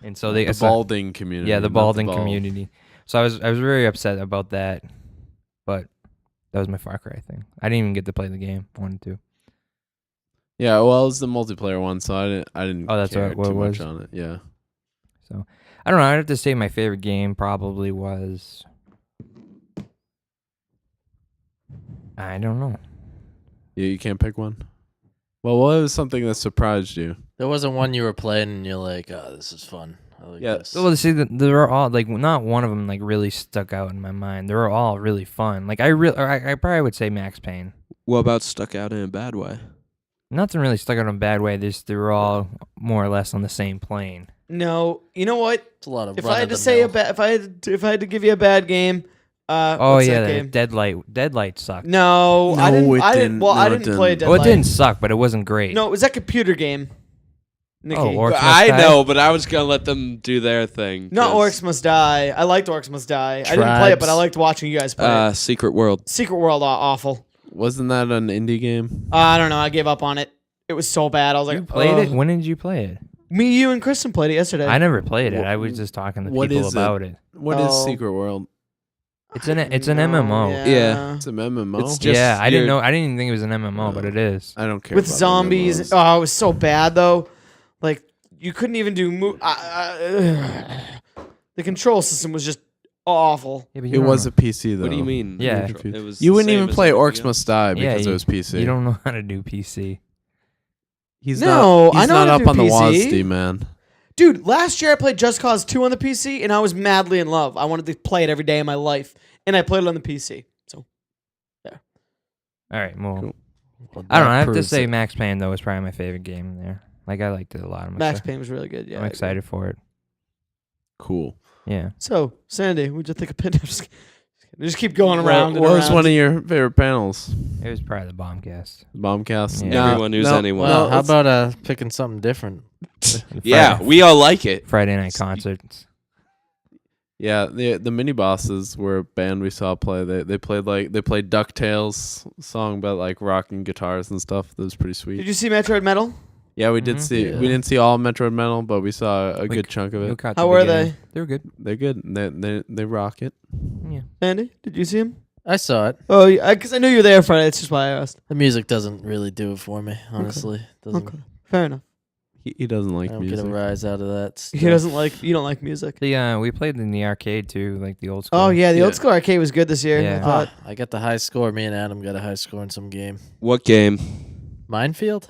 And so they The balding community. yeah, the not balding bald. community. So I was very upset about that, but that was my Far Cry thing. I didn't even get to play the game. I wanted to. Yeah, well, it was the multiplayer one, so I didn't Oh, that's care what too it much was? on it. Yeah. So I don't know. I'd have to say my favorite game probably was. I don't know. You can't pick one? Well, what was something that surprised you? There wasn't one you were playing and you're like, oh, this is fun. I like Yeah, this. Well, see, they're all like not one of them like really stuck out in my mind. They were all really fun. Like I probably would say Max Payne. What about stuck out in a bad way? Nothing really stuck out in a bad way. They were all more or less on the same plane. No. You know what? It's a lot of If I had to say if I had to give you a bad game, Oh what's yeah, that the game? Deadlight sucked. No, I No, didn't. it I didn't. didn't. Well, No, I it didn't didn't. play Well, it Deadlight. didn't suck, but it wasn't great. No, it was that computer game. Nikki. Orcs Must I Die? know, but I was gonna let them do their thing. Not 'cause, Orcs Must Die. I liked Orcs Must Die. I didn't play it, but I Tribes. liked watching you guys play it. Secret World. Secret World, awful. Wasn't that an indie game? I don't know. I gave up on it. It was so bad. I was like, You played it? "Ugh." When did you play it? Me, you, and Kristen played it yesterday. I never played it. Wh- I was just talking to what people is it? about it. What is Oh. Secret World? It's an No, MMO. Yeah. It's a MMO. It's just Yeah, I didn't your- know. I didn't even think it was an MMO, but it is. I don't care. with about zombies. MMOs. Oh, it was so bad though. Like you couldn't even do. The control system was just awful. Yeah, but It was a PC though. What do you mean? Yeah. It was You the wouldn't same even as play everything Orcs Must Die Yeah, because it was PC. You don't know how to do PC. He's No, not, I he's know how not to up do on the PC. WASD, man. Dude, last year I played Just Cause 2 on the PC, and I was madly in love. I wanted to play it every day of my life, and I played it on the PC. So All right, well, Cool. Well, I don't know. that I have to proves say, it. Max Payne though was probably my favorite game in there. Like I liked it a lot. I'm Max excited. Payne was really good. Yeah, I'm excited for it. Cool. Yeah. So, Sandy, what'd you think of Pinterest? Just keep going What, around. and what was around. one of your favorite panels? It was probably the Bombcast. Bombcast. Yeah. No, Everyone who's no, anyone. no, Well, how it's- about picking something different? Yeah, Friday, we all like it. Friday night concerts. Yeah, the mini bosses were a band we saw play. They played DuckTales song about like rocking guitars and stuff. That was pretty sweet. Did you see Metroid Metal? Yeah, we did Mhm. see. Yeah. We didn't see all Metroid Metal, but we saw a We good chunk of We it. caught the How were beginning. they? They were good. They're good. They rock it. Yeah. Sandy, did you see him? I saw it. Oh, because I knew you were there Friday. That's just why I asked. The music doesn't really do it for me, honestly. Doesn't. Okay, fair enough. He doesn't I like don't music. get a rise out of that. He stuff. doesn't like. You don't like music. We played in the arcade too, like the old school. Oh yeah, the Yeah. old school arcade was good this year. Yeah. I thought. I got the high score. Me and Adam got a high score in some game. What game? Minefield?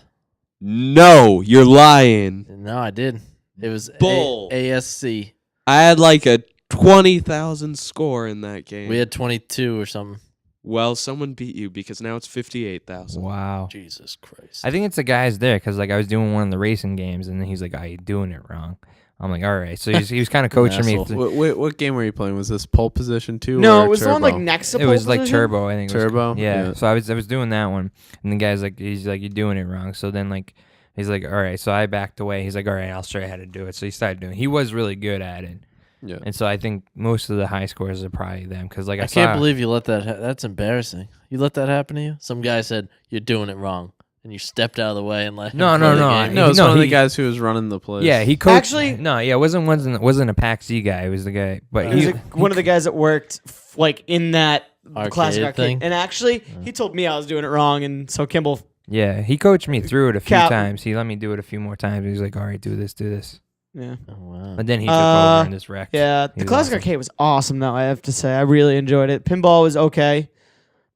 No, you're lying. No, I did. It was Bull. ASC. I had like a 20,000 score in that game. We had 22 or something. Well, someone beat you because now it's 58,000. Wow. Jesus Christ. I think it's the guys there because like I was doing one of the racing games and then he's like, "Are you doing it wrong?" I'm like, "All right." So he was kind of coaching me. asshole. through- What game were you playing? Was this pole position too? No, or it was the one like Turbo? next to. It was like Position? Turbo, I think. It was, Turbo? Yeah. Yeah. So I was doing that one, and the guy's like, he's like, "You're doing it wrong." So then like, he's like, "All right." So I backed away. He's like, "All right, I'll show you how to do it." So he started doing. He was really good at it, Yeah. And so I think most of the high scores are probably them because like I, I can't saw, believe you let that. That's embarrassing. You let that happen to you. Some guy said you're doing it wrong, and you stepped out of the way and let him No, play no, the no, game. No, it's No, one of the he- guys who was running the place. Yeah, he coached. Actually- no, yeah, it wasn't a Pac Z guy. It was the guy, but He was he one of the guys that worked like in that classic Arcade arcade. thing? And actually, he told me I was doing it wrong, and so Kimball. yeah, he coached me through it a few Cap- times. He let me do it a few more times. He was like, "All right, do this." Yeah, Oh, wow. But then he took over and just wrecked. yeah. The He was classic awesome. arcade was awesome, though. I have to say, I really enjoyed it. Pinball was okay.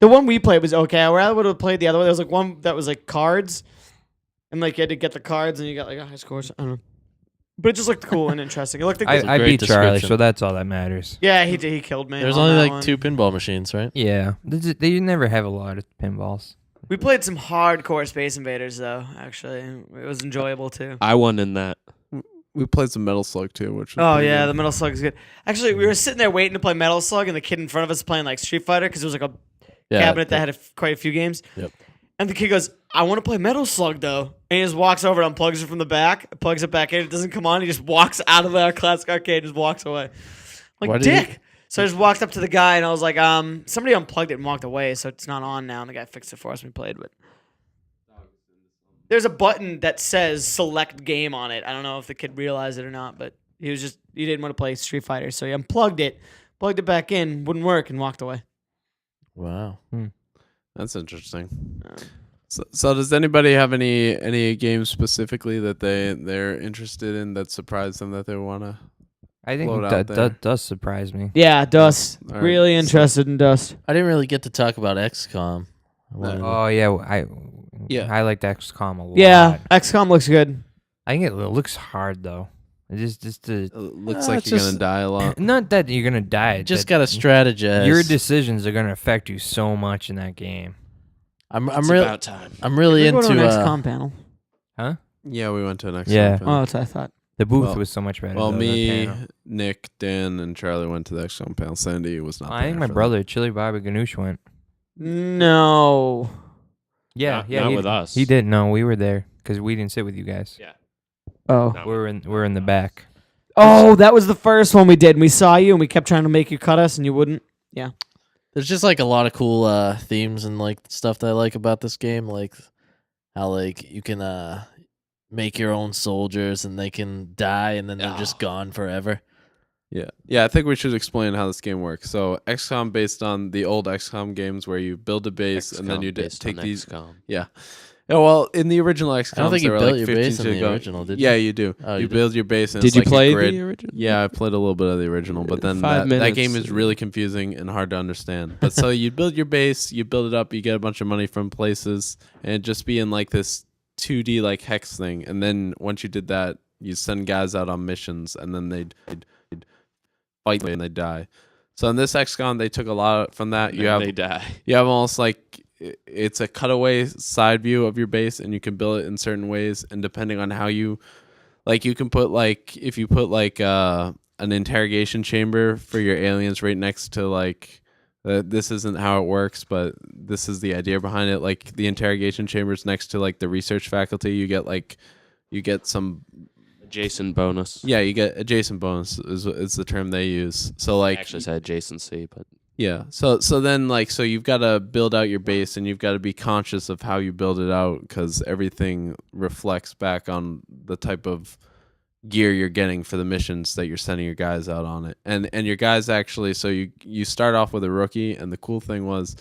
The one we played was okay. I would have played the other one. There was like one that was like cards, and like you had to get the cards, and you got like a high scores. I don't know, but it just looked cool and interesting. It looked like was a I great beat Charlie, description. so that's all that matters. yeah, he killed me. There's on only that like one. 2 pinball machines, right? Yeah, they never have a lot of pinballs. We played some hardcore Space Invaders though. Actually, it was enjoyable too. I won in that. We played some Metal Slug too, which was Oh pretty yeah, good. the Metal Slug is good. Actually, we were sitting there waiting to play Metal Slug, and the kid in front of us playing like Street Fighter because it was like a Yeah. cabinet that had quite a few games. Yep. And the kid goes, "I want to play Metal Slug though," and he just walks over and unplugs it from the back, plugs it back in. It doesn't come on. He just walks out of the classic arcade, just walks away. I'm Why like did he- dick. So I just walked up to the guy and I was like, somebody unplugged it and walked away, so it's not on now. And the guy fixed it for us when we played, but. There's a button that says select game on it. I don't know if the kid realized it or not, but he didn't want to play Street Fighter, so he unplugged it, plugged it back in, wouldn't work, and walked away. Wow. That's interesting. Um, So does anybody have any games specifically that they're interested in that surprised them that they wanna? I think Float out that there. does surprise me. Yeah, Dust. All right, Really so- interested in Dust. I didn't really get to talk about XCOM. I wanted to- Oh yeah, Yeah. I liked XCOM a lot. Yeah, XCOM looks good. I think it looks hard though. It just It looks Ah, like it's you're just- gonna die a lot. not that you're gonna die. just that got to strategize. Your decisions are gonna affect you so much in that game. I'm It's really about time. I'm really We're going into to an XCOM panel. Huh? Yeah, we went to an XCOM Yeah. panel. Oh, that's what I thought. The booth Well- was so much better. Well, though, the me, panel. Nick, Dan, and Charlie went to the XCOM panel. Sandy was not. I think there my for brother, Chili Bobby Ganoush, went. No. Yeah, Not- yeah, not he, with us. He didn't. No, we were there because we didn't sit with you guys. Yeah. Oh. No. We're in the back. Oh, that was the first one we did. We saw you and we kept trying to make you cut us and you wouldn't. There's just like a lot of cool themes and like stuff that I like about this game, like how like you can make your own soldiers and they can die and then they're just Oh. gone forever. Yeah. I think we should explain how this game works. So XCOM based on the old XCOM games where you build a base and then XCOM you based take on these. XCOM. Yeah. Yeah, well, in the original XCOM, I don't think there you were built like your 15 base in to the go. original, did you? Yeah, you do. Oh, you you did? build your base. And Did it's you like a play grid. the original? Yeah, I played a little bit of the original, but then 5 that minutes. game is really confusing and hard to understand. But so you build your base, you build it up, you get a bunch of money from places, and it'd just be in like this 2D like hex thing. And then once you did that, you send guys out on missions, and then they'd fight and they'd die. So in this XCOM, they took a lot from that. You And have they die. you have almost like it's a cutaway side view of your base, and you can build it in certain ways. And depending on how you, like, you can put like if you put like an interrogation chamber for your aliens right next to like. This isn't how it works, but this is the idea behind it. Like the interrogation chambers next to like the research faculty, you get some. Jason bonus. Yeah, you get adjacent bonus is the term they use. So I like actually said adjacency, but yeah. So then like so you've got to build out your base and you've got to be conscious of how you build it out because everything reflects back on the type of gear you're getting for the missions that you're sending your guys out on it. And your guys actually so you start off with a rookie, and the cool thing was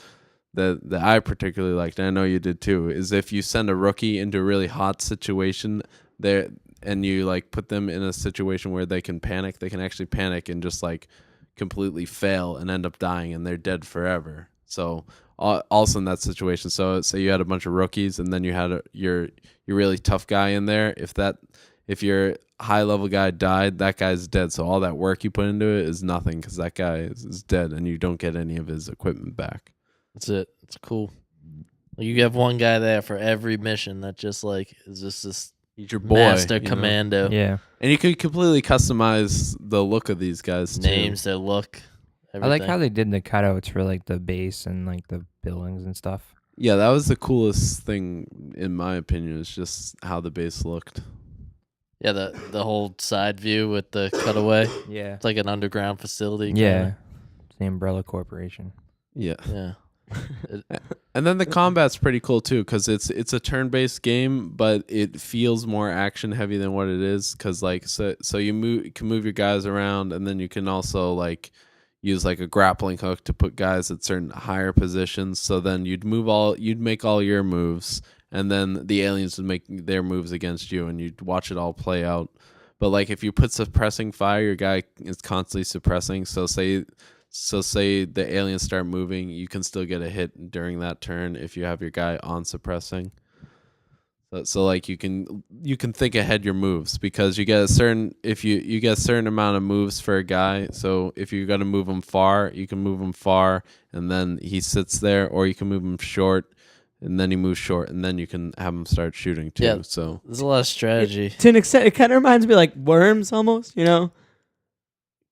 that I particularly liked, and I know you did too, is if you send a rookie into a really hot situation there and you like put them in a situation where they can actually panic and just like completely fail and end up dying and they're dead forever. So also in that situation, so you had a bunch of rookies and then you had your really tough guy in there. If your high level guy died, that guy's dead. So all that work you put into it is nothing because that guy is dead and you don't get any of his equipment back. That's it. It's cool. You have one guy there for every mission that just like is just this He's your boy, master you know? commando. Yeah, And you could completely customize the look of these guys too. Names, their look. I like everything. how they did the cutouts for like the base and like the buildings and stuff. Yeah, that was the coolest thing in my opinion. Is just how the base looked. Yeah, the whole side view with the cutaway. Yeah. It's like an underground facility. Yeah. It's the Umbrella Corporation. Yeah. Yeah. And then the combat's pretty cool too, because it's a turn-based game, but it feels more action heavy than what it is. Because like so you can move your guys around, and then you can also like use like a grappling hook to put guys at certain higher positions. So then you'd make all your moves, and then the aliens would make their moves against you, and you'd watch it all play out. But like if you put suppressing fire, your guy is constantly suppressing. So say the aliens start moving, you can still get a hit during that turn if you have your guy on suppressing. So like you can think ahead your moves, because you get a certain you get a certain amount of moves for a guy. So if you're gonna move him far, you can move him far, and then he sits there, or you can move him short, and then he moves short, and then you can have him start shooting too. Yeah. So There's a lot of strategy. To an extent, it kind of reminds me like Worms almost, you know?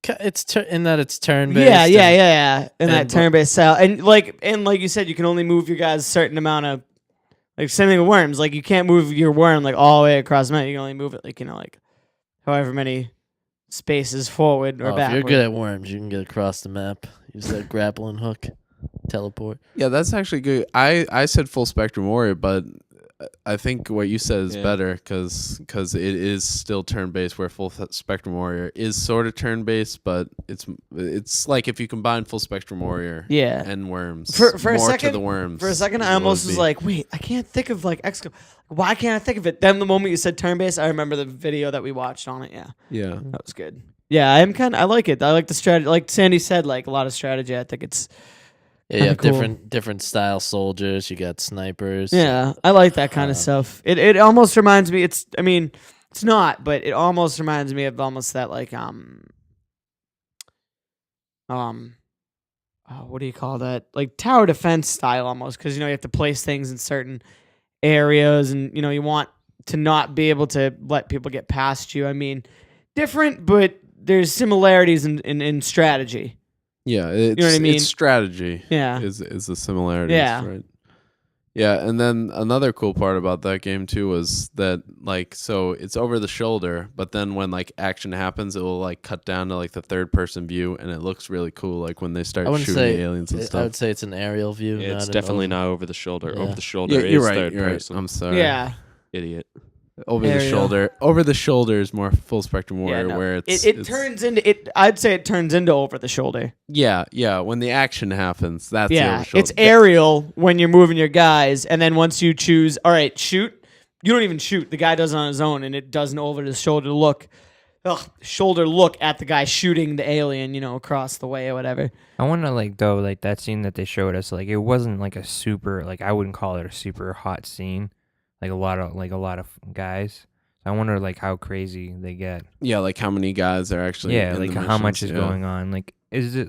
It's in that it's turn based. Yeah. In that and- turn-based style, and like you said, you can only move your guys a certain amount of, like same thing with worms. Like you can't move your worm like all the way across the map. You can only move it like like however many spaces forward or If backward. you're good at worms, you can get across the map. Use that grappling hook, teleport. yeah, that's actually good. I said Full Spectrum Warrior, but I think what you said is better, because it is still turn based, where Full Spectrum Warrior is sort of turn based, but it's like if you combine Full Spectrum Warrior Yeah. and Worms For a more second, to the Worms. For a second, is I what almost it'd was be. like, wait, I can't think of like XCOM. Why can't I think of it? Then the moment you said turn-based, I remember the video that we watched on it. Yeah, yeah. that was good. Yeah, I like it. I like the strategy. Like Sandy said, like a lot of strategy. I think it's Yeah, you have Kinda cool. different style soldiers. You got snipers. yeah. I like that kind of stuff. It almost reminds me. It's not, but it almost reminds me of almost that like what do you call that? Like tower defense style almost, because you have to place things in certain areas, and you want to not be able to let people get past you. I mean, different, but there's similarities in strategy. Yeah, it's, know what I mean? It's strategy. Yeah. is the similarities. Yeah. Right. Yeah, and then another cool part about that game too was that like so it's over the shoulder, but then when like action happens, it will like cut down to like the third person view, and it looks really cool. Like when they start I wouldn't shooting say the aliens and I stuff. would say it's an aerial view. Yeah, it's not an definitely over- not over the shoulder. Yeah. Over the shoulder Yeah, you're is right. third You're right. person. I'm sorry. Yeah. Idiot. Over the Aerial. shoulder. Over the shoulder is more Full Spectrum Warrior, no. where It turns into it. I'd say it turns into over the shoulder. Yeah. When the action happens, that's the over Yeah, the shoulder. it's aerial when you're moving your guys, and then once you choose, all right, shoot. You don't even shoot. The guy does it on his own, and it does an over the shoulder look. Shoulder look at the guy shooting the alien, across the way or whatever. I wonder, like, though, like that scene that they showed us, like it wasn't like a super, like I wouldn't call it a super hot scene, like a lot of guys. I wonder, like, how crazy they get. Yeah, like how many guys are actually. Yeah, in like the how much is missions, yeah. going on. Like, is it?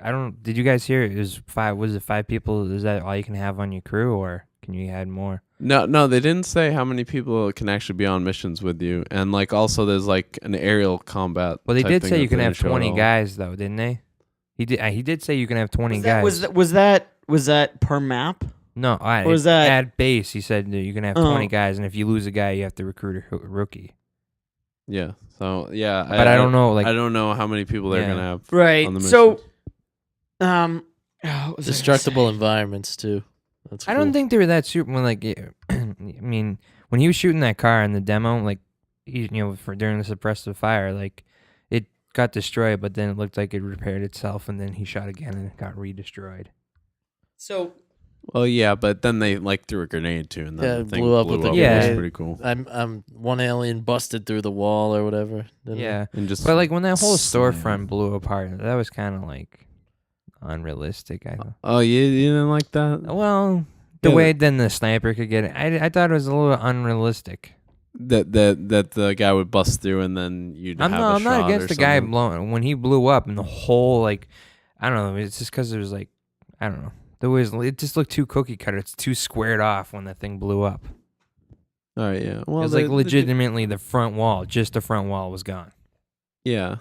I don't. Did you guys hear? It was 5? Was it 5 people? Is that all you can have on your crew, or can you add more? No, they didn't say how many people can actually be on missions with you, and like also there's like an aerial combat. Well, they type did thing say that you can they have showed 20 all. guys, though, didn't they? He did. He did say you can have 20 guys. Was that per map? No, Or was that- at base? He said that you can have 20 guys, and if you lose a guy, you have to recruit a rookie. Yeah. So yeah, But I don't know, like- I don't know how many people they're Yeah. gonna have. Right. On the So, missions. what was I gonna Destructible say? environments too. That's I don't cool. think they were that super. When like, I mean, when he was shooting that car in the demo, like, for during the suppressive fire, like, it got destroyed, but then it looked like it repaired itself, and then he shot again, and it got re-destroyed. So Well, yeah, but then they like threw a grenade too, and then Yeah, the it thing blew up with the It grenade. was pretty cool. I'm one alien busted through the wall or whatever. didn't it? Yeah, And just but like when that whole slam. storefront blew apart, that was kind of like unrealistic. I thought. Oh, you didn't like that? Well, the Yeah, way then the sniper could get it, I thought it was a little unrealistic. That the guy would bust through, and then you'd have a I'm not shot against or the guy something. blowing when he blew up and the whole like, I don't know. It's just because it was like, I don't know. It just looked too cookie cutter. It's too squared off when that thing blew up. Oh yeah, It well, was like legitimately the front wall, just the front wall was gone. yeah,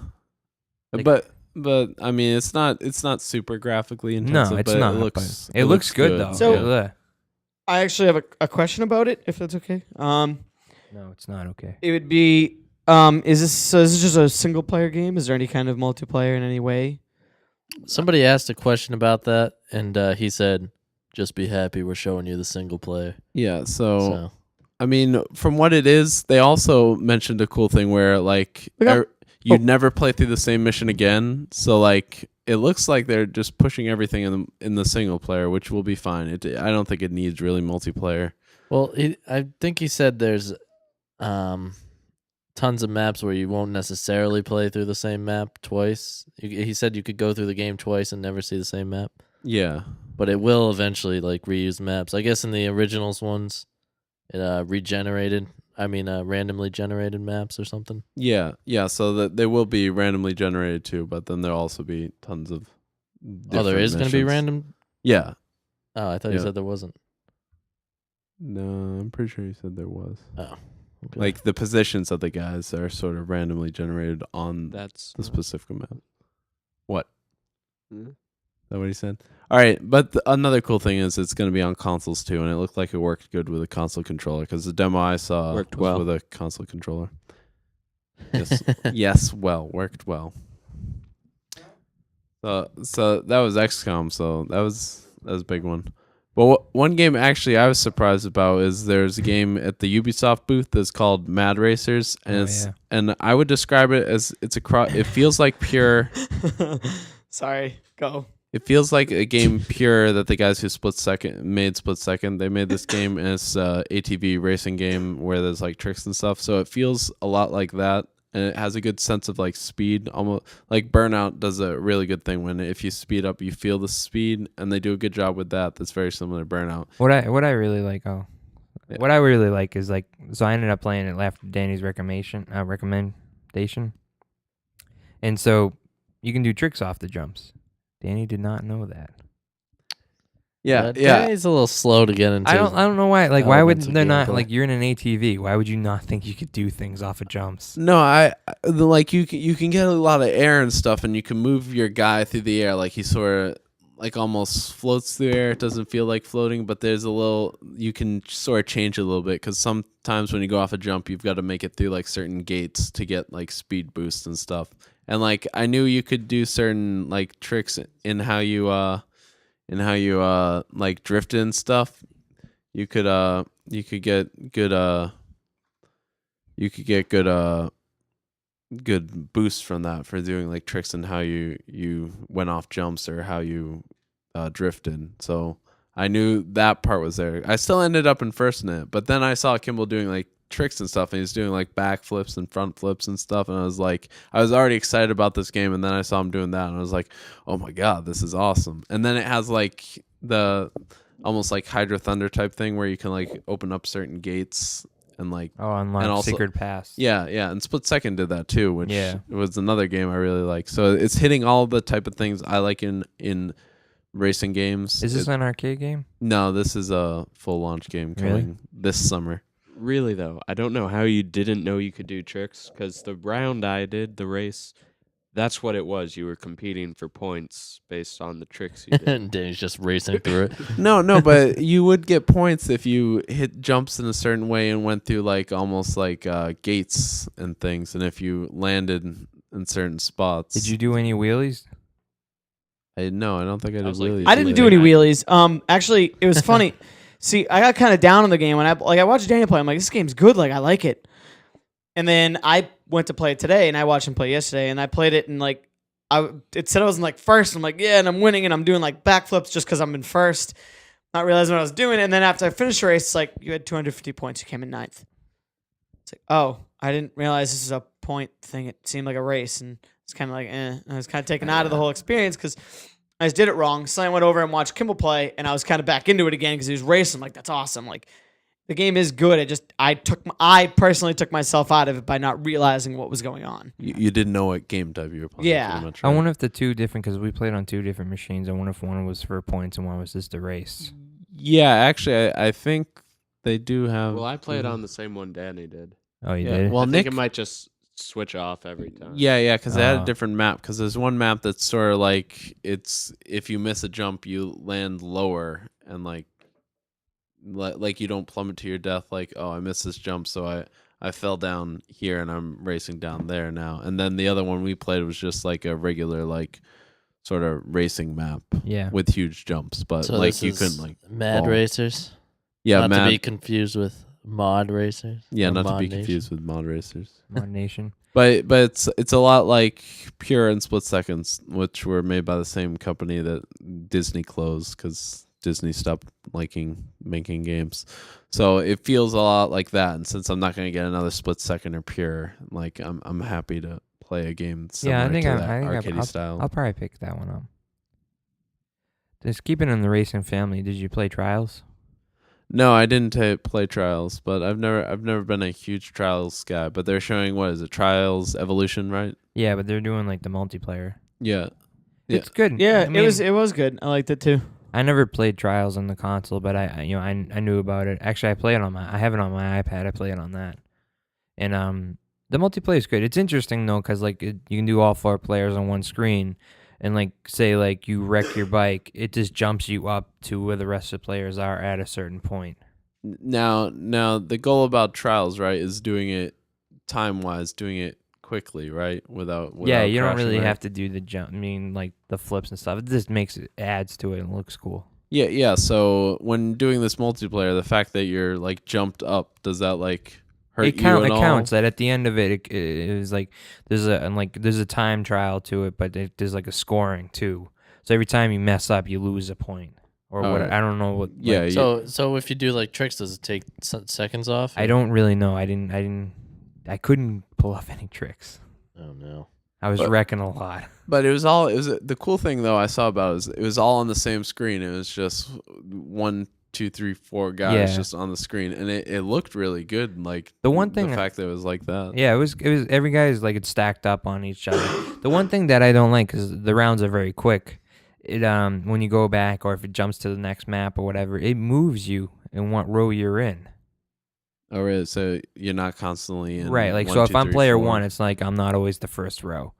Like- but I mean, it's not super graphically No, intensive. it's but not. It but looks it looks good though. So- Yeah. I actually have a question about it, if that's okay. No, it's not okay. It would be Is this just a single player game? Is there any kind of multiplayer in any way? Somebody asked a question about that, and he said, "Just be happy we're showing you the single player." Yeah. So I mean, from what it is, they also mentioned a cool thing where like Okay. you'd never play through the same mission again. So like it looks like they're just pushing everything in the single player, which will be fine. I don't think it needs really multiplayer. well, I think he said there's tons of maps where you won't necessarily play through the same map twice. He said you could go through the game twice and never see the same map, Yeah. but it will eventually like reuse maps. I guess in the originals ones, it randomly generated maps or something. Yeah. Yeah. So that they will be randomly generated too, but then there'll also be tons of. Oh, there is going to be missions. random. Yeah. Oh, I thought you Yeah. said there wasn't. No, I'm pretty sure you said there was. Oh, okay. Like the positions of the guys are sort of randomly generated on That's the specific map. What? Hmm? Is that what he said? All right, but another cool thing is it's going to be on consoles too, and it looked like it worked good with a console controller because the demo I saw Worked was well. with a console controller. Yes, yes, worked well. So that was XCOM. So that was a big one. But one game actually I was surprised about is there's a game at the Ubisoft booth that's called Mad Racers, and and I would describe it as it feels like pure. Sorry, go. It feels like a game pure that the guys who made Split Second. They made this game and it's a ATV racing game where there's like tricks and stuff. So it feels a lot like that, and it has a good sense of like speed. Almost like Burnout does a really good thing when if you speed up, you feel the speed, and they do a good job with that. That's very similar to Burnout. What I really like, Yeah. what I really like is like, so I ended up playing it after Danny's recommendation, and so you can do tricks off the jumps. Danny did not know that. Yeah, Danny's a little slow to get into. I don't know why. Like, why would elements of they not? gameplay. Like, you're in an ATV. Why would you not think you could do things off of jumps? No, like you can get a lot of air and stuff, and you can move your guy through the air. Like he sort of like almost floats through the air. It doesn't feel like floating, but there's you can sort of change it a little bit because sometimes when you go off a jump, you've got to make it through like certain gates to get like speed boosts and stuff. And like I knew you could do certain like tricks in how you like drifted and stuff. You could get good boosts from that for doing like tricks and how you went off jumps or how you drifted. So I knew that part was there. I still ended up in first in it, but then I saw Kimball doing like tricks and stuff, and he's doing like back flips and front flips and stuff, and I was already excited about this game, and then I saw him doing that, and I was like, oh my god, this is awesome. And then it has like the almost like Hydro Thunder type thing where you can like open up certain gates and like Unlock and also- Secret Pass. yeah, and Split Second did that too, which Yeah. was another game I really like. So it's hitting all the type of things I like in racing games. Is this an arcade game? No, this is a full launch game coming Really? this summer. really though. I don't know how you didn't know you could do tricks because the round I did, the race, that's what it was. You were competing for points based on the tricks you did. and Danny's just racing through it. No, but you would get points if you hit jumps in a certain way and went through like almost like gates and things, and if you landed in certain spots. Did you do any wheelies? No, I don't think I did was like, wheelies. I didn't do any wheelies. Actually, it was funny. See, I got kind of down on the game when I watched Daniel play. I'm like, this game's good. Like, I like it. And then I went to play it today, and I watched him play yesterday, and I played it, and like, it said I was in like first. I'm like, yeah, and I'm winning, and I'm doing like backflips just because I'm in first, not realizing what I was doing. And then after I finished the race, it's like, you had 250 points, you came in ninth. It's like, oh, I didn't realize this is a point thing. It seemed like a race, and it's kind of like, I was kind of taken out of the whole experience because I just did it wrong. So I went over and watched Kimball play, and I was kind of back into it again because he was racing. I'm like, that's awesome. Like, the game is good. I personally took myself out of it by not realizing what was going on. You didn't know what game type you were playing. Yeah. pretty much, I right? wonder if the two different, because we played on two different machines. I wonder if one was for points and one was just a race. Yeah, actually, I think they do have. Well, I played on the same one Danny did. Oh, you Yeah, did? well, I think Nick. it might just switch off every time. Yeah, because they had a Oh. different map. Because there's one map that's sort of like it's if you miss a jump, you land lower and like you don't plummet to your death. Like, oh, I missed this jump, so I fell down here and I'm racing down there now. And then the other one we played was just like a regular like sort of racing map Yeah. with huge jumps, but So like this you is couldn't like Mad fall. Racers. yeah, Not to be Mad confused with Mod Racers. yeah, or not to Mod be Nation. confused with Mod Racers. Mod Nation. But it's a lot like Pure and Split Seconds, which were made by the same company that Disney closed because Disney stopped making games. So it feels a lot like that. And since I'm not going to get another Split Second or Pure, like I'm happy to play a game similar Yeah, I think to I that think arcade style. I'll probably pick that one up. Just keeping in the racing family. Did you play Trials? No, I didn't play Trials, but I've never been a huge Trials guy. But they're showing what is it, Trials Evolution, right? Yeah, but they're doing like the multiplayer. Yeah. Yeah. It's good. Yeah, I mean, it was good. I liked it too. I never played Trials on the console, but I knew about it. Actually, I have it on my iPad. I play it on that, and the multiplayer is good. It's interesting though, cause like you can do all 4 players on one screen, and like say like you wreck your bike, it just jumps you up to where the rest of the players are at a certain point. Now the goal about Trials, right, is doing it time-wise, doing it quickly, right? Without Yeah, you don't crashing, really right? have to do the jump. I mean, like the flips and stuff. It just adds to it and looks cool. Yeah. So when doing this multiplayer, the fact that you're like jumped up, does that like hurt It you at all? counts that at the end of it, it is like there's a time trial to it, but there's like a scoring too. So every time you mess up, you lose a point or what? Alright. I don't know what. Yeah. like, So if you do like tricks, does it take seconds off? I don't really know. I couldn't pull off any tricks. Oh no. I was But- wrecking a lot. But it was the cool thing though I saw about it was it was all on the same screen. It was just 1, 2, 3, 4 guys Yeah. just on the screen, and it looked really good. Like The one thing- the fact that it was like that. Yeah, it was every guy is like it's stacked up on each other. The one thing that I don't like because the rounds are very quick. It when you go back or if it jumps to the next map or whatever, it moves you in what row you're in. Oh, really? So you're not constantly in Right, like 1, so 2, if I'm 3, player 4. 1, it's like I'm not always the first row.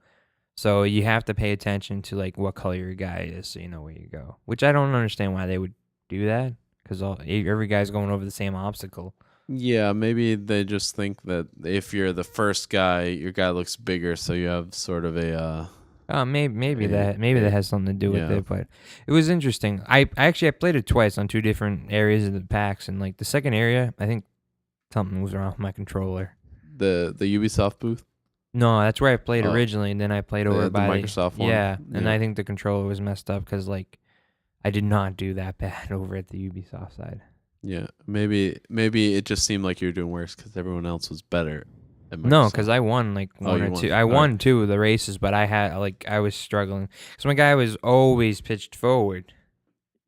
So you have to pay attention to like what color your guy is so you know where you go. Which I don't understand why they would do that cuz every guy's going over the same obstacle. Yeah, maybe they just think that if you're the first guy, your guy looks bigger, so you have sort of a Maybe Yeah, that has something to do with yeah. it, but it was interesting. I played it twice on 2 different areas of the packs, and like the second area, I think something was wrong with my controller. the Ubisoft booth. No, that's where I played Oh. originally, and then I played over The by Microsoft one? Yeah, and Yeah. I think the controller was messed up because like I did not do that bad over at the Ubisoft side. Yeah, maybe it just seemed like you were doing worse because everyone else was better. At No, Microsoft. because I won like Oh, one you or won. two. I All won 2 of the races, but I was struggling because my guy was always pitched forward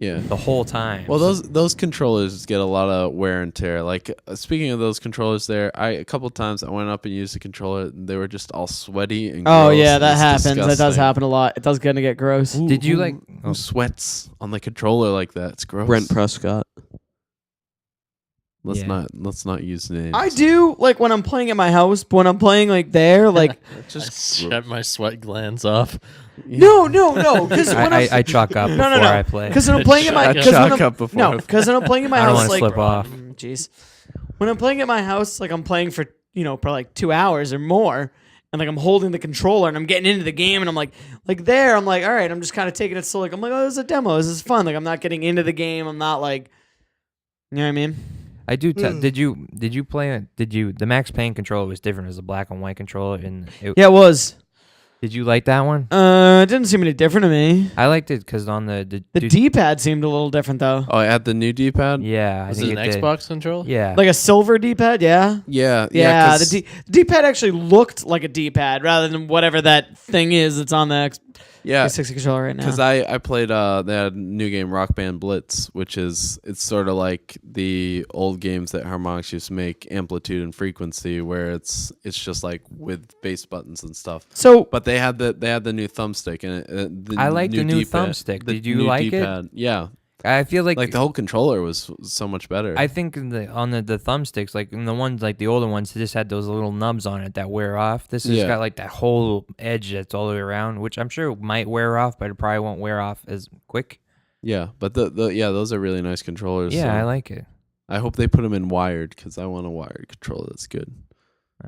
yeah. the whole time. Well, those controllers get a lot of wear and tear. Like speaking of those controllers, a couple times I went up and used the controller, and they were just all sweaty and. Oh gross, yeah, and that it's happens. That does disgusting. happen a lot. It does gonna get gross. Did you like? Who sweats on the controller like that? It's gross. Brent Prescott. Let's Yeah. not use names. I do like when I'm playing at my house, but when I'm playing like there, like It's I just shut my sweat glands off. no, because I chalk up No, no, before no. I play. Because when I'm playing at my Chalk because when chalk I'm, up before no, I- because when I'm playing at my I don't house, wanna like slip off. Jeez, when I'm playing at my house, like I'm playing for for like 2 hours or more, and like I'm holding the controller and I'm getting into the game, and I'm like there, I'm like, all right, I'm just kind of taking it slow. Like I'm like, oh, this is a demo. This is fun. Like I'm not getting into the game. I'm not like, you know what I mean? I do. Did you play it? The Max Payne controller was different as a black and white controller, and Yeah, it was. did you like that one? It didn't seem any different to me. I liked it because on the The D-pad seemed a little different though. Oh, I had the new D-pad. yeah, I Was think it an did. Xbox controller? Yeah, Like a silver D-pad, yeah. Yeah, Yeah, 'cause- the D-pad actually looked like a D-pad rather than whatever that thing is that's on the yeah. 360 controller right now. Because I played they had a new game Rock Band Blitz, which it's sort of like the old games that Harmonix used to make, Amplitude and Frequency, where it's just like with bass buttons and stuff. So But they had the new thumbstick and I like the new D-pad, thumbstick. the Did you new like it? D-pad. Yeah, I feel like like the whole controller was so much better. I think on the thumbsticks, like in the ones like the older ones, they just had those little nubs on it that wear off. This has Yeah. got like that whole edge that's all the way around, which I'm sure might wear off, but it probably won't wear off as quick. yeah, but the those are really nice controllers. Yeah, so I like it. I hope they put them in wired because I want a wired controller that's good.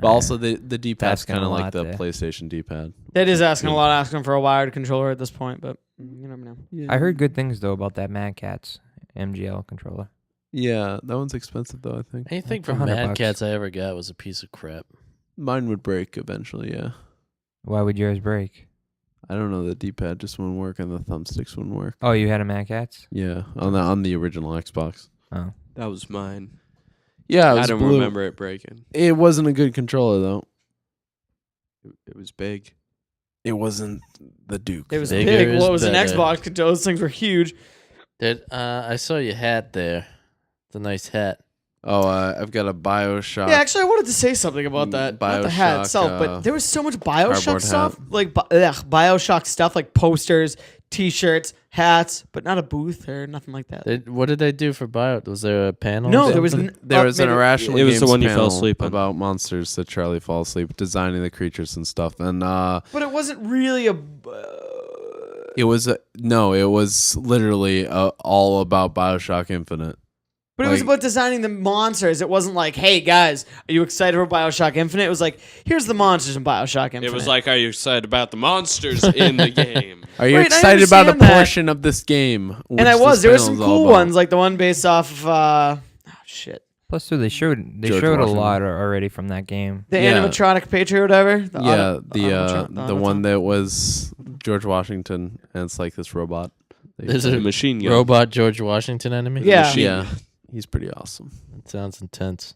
But also the D-pad's asking kind a of like lot the there. PlayStation D-pad. That is asking a lot, asking for a wired controller at this point, but you never know. I heard good things though about that Mad Catz MGL controller. Yeah, that one's expensive though. I think Anything For from $100 Mad bucks. Catz I ever got was a piece of crap. mine would break eventually. Yeah, Why would yours break? I don't know. The D-pad just wouldn't work and the thumbsticks wouldn't work. Oh, you had a Mad Catz? Yeah, on the original Xbox. Oh. That was mine. Yeah, I don't remember it breaking. It wasn't a good controller though. It was big. It wasn't the Duke. It was Bigger big. is Well, it was an better. Xbox controller. Those things were huge. I saw your hat there. It's a nice hat. Oh, I've got a BioShock. Yeah, actually, I wanted to say something about that. Not the hat BioShock, itself, but there was so much cardboard BioShock stuff, hat. like BioShock stuff, like posters, T-shirts, hats, but not a booth or nothing like that. What did they do for Bio? Was there a panel? No, or there was something? There was an maybe- irrational. It was the Games one you fell panel asleep on. about monsters that Charlie falls asleep, designing the creatures and stuff. And But it wasn't really a. it was it was literally all about BioShock Infinite. But it was Like- about designing the monsters. It wasn't like, hey guys, are you excited for BioShock Infinite? It was like, here's the monsters in BioShock Infinite. It was like, are you excited about the monsters in the game? Are you Wait, I excited about a understand that. portion of this game? and I which was. this There were panel some is all cool about? ones, like the one based off of shit, Plus, too, they showed George a Washington. lot already from that game. the Yeah. animatronic Patriot, or whatever. The Yeah, auto- the one that was George Washington, and it's like this robot. There's A a machine gun. robot George Washington enemy. Yeah. machine Yeah, gun. he's pretty awesome. That sounds intense.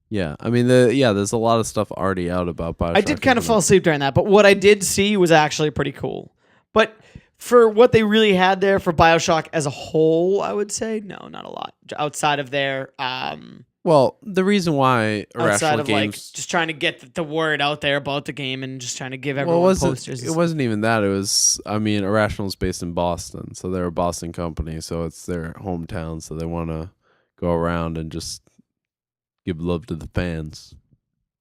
Yeah, I mean, there's a lot of stuff already out about BioShock. I did kind of Infinite. fall asleep during that, but what I did see was actually pretty cool. But for what they really had there for BioShock as a whole, I would say no, not a lot. Outside of their Well, the reason why outside Irrational of like Games. just trying to get the word out there about the game and just trying to give Well, everyone posters. it wasn't even that. It was, I mean, Irrational's based in Boston, so they're a Boston company, so it's their hometown, so they want to go around and just give love to the fans.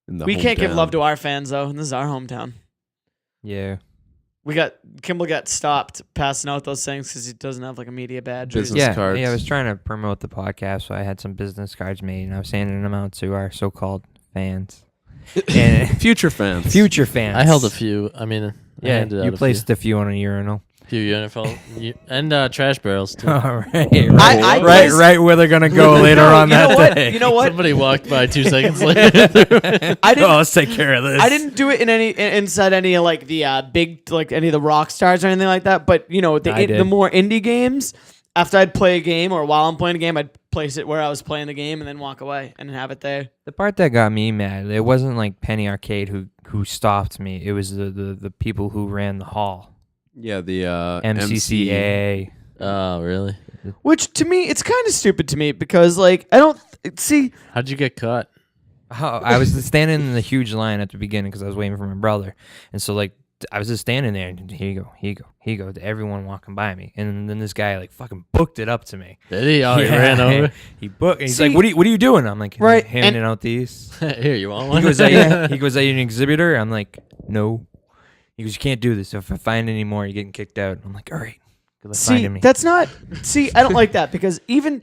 In the We can't give hometown. love to our fans though, and this is our hometown. Yeah. Kimball got stopped passing out those things because he doesn't have like a media badge. or Business Yeah, cards. yeah. I was trying to promote the podcast, so I had some business cards made, and I was handing them out to our so-called fans and future fans. future fans. I held a few. I mean, I Yeah, handed out you a placed a few on a urinal. few NFL and trash barrels too. All right, I right, placed- right where they're gonna go later No, on you know that what? day. You know what? Somebody walked by 2 seconds later. I didn't. Oh, let's take care of this. I didn't do it inside any of like the big like any of the rock stars or anything like that. But you know I the did. more indie games, after I'd play a game or while I'm playing a game, I'd place it where I was playing the game and then walk away and have it there. The part that got me mad, it wasn't like Penny Arcade who stopped me. It was the people who ran the hall. Yeah, the MCCA. Oh, really? Which to me, it's kind of stupid to me because like I don't see. How'd you get caught? Oh, I was standing in the huge line at the beginning because I was waiting for my brother, and so like I was just standing there, and here you go, here you go, here you go, to everyone walking by me, and then this guy like fucking booked it up to me. Did he? Oh, he Yeah. ran over. He booked. He's See- like, "What are you doing?" I'm like, Right, handing out these." Here, you want He one? goes, "Are you an exhibitor?" I'm like, "No." He goes, "You can't do this. If I find any more, you're getting kicked out." I'm like, "All right." Good luck See, finding me. that's not. See, I don't like that because even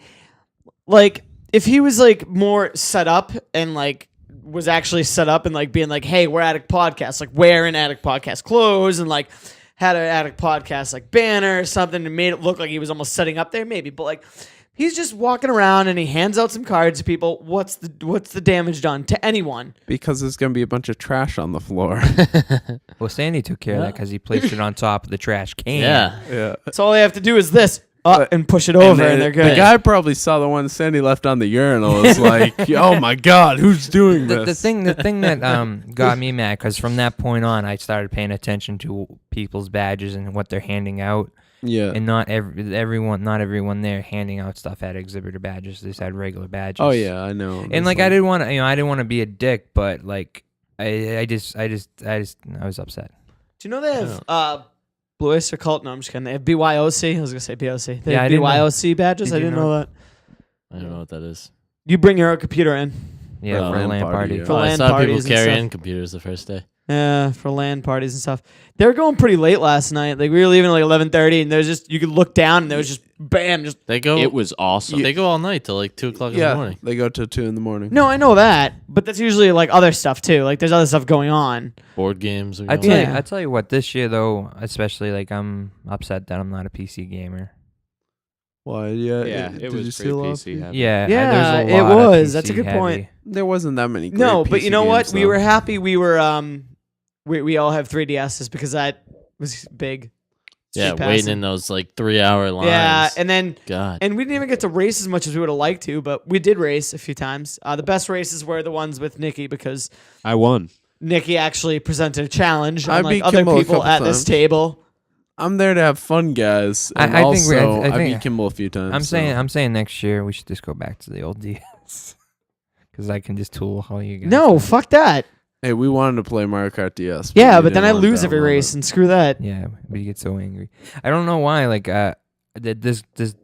like if he was like more set up and like was actually set up and like being like, hey, we're Attic Podcast, like wearing Attic Podcast clothes and like had an Attic Podcast like banner or something and made it look like he was almost setting up there, maybe. But like he's just walking around and he hands out some cards to people. What's the damage done to anyone? because there's gonna be a bunch of trash on the floor. Well, Sandy took care of that Yeah. because he placed it on top of the trash can. Yeah. Yeah. So all they have to do is this and push it And over then and they're the good. guy probably saw the one Sandy left on the urinal. Was like, oh my god, who's doing this? The thing that got me mad because from that point on, I started paying attention to people's badges and what they're handing out, Yeah. and not everyone there handing out stuff had exhibitor badges. They just had regular badges. Oh yeah, I know. And like I didn't want to, I didn't want to be a dick, but like I was upset. Do you know they have Blue Oyster Cult? No, I'm just kidding. They have BYOC. I was gonna say BOC. They Yeah, I have didn't know. BYOC badges. Did I you didn't know? know that. I don't know what that is. You bring your own computer in. Yeah, For for a a LAN LAN party, party. yeah. For Oh, I LAN saw people parties and carrying stuff. computers the first day. For LAN parties and stuff. They were going pretty late last night. Like we were leaving at like 11:30, and there's just you could look down and there was just bam, just They go. It was awesome. They go all night till like 2:00 in the Yeah, morning. they go till 2 in the morning. no, I know that, but that's usually like other stuff too. Like there's other stuff going on. Board games. Are I going tell on. you, I tell you what. This year though, especially like I'm upset that I'm not a PC gamer. Why? Yeah, Yeah, did it you was see pretty a lot of PC people? heavy. Yeah, Yeah, there's a it lot of was. That's a PC good point. heavy. There wasn't that many. Great No, but PC you know what? games, We though. were happy. We all have 3DSs because that was big. Yeah, Street waiting passing. in those like 3-hour lines. Yeah, and God. we didn't even get to race as much as we would have liked to, but we did race a few times. The best races were the ones with Nikki because I won. Nikki actually presented a challenge, I unlike beat other Kimball a people couple at this times. table. I'm there to have fun, guys. I And think also, we- I I think- beat Kimball a few times. I'm saying next year we should just go back to the old DS because I can just tool all you guys. No, fuck that. Hey, we wanted to play Mario Kart DS. Yeah, we but then didn't I want to lose every download race, it. and screw that. Yeah, but you get so angry. I don't know why. Like, the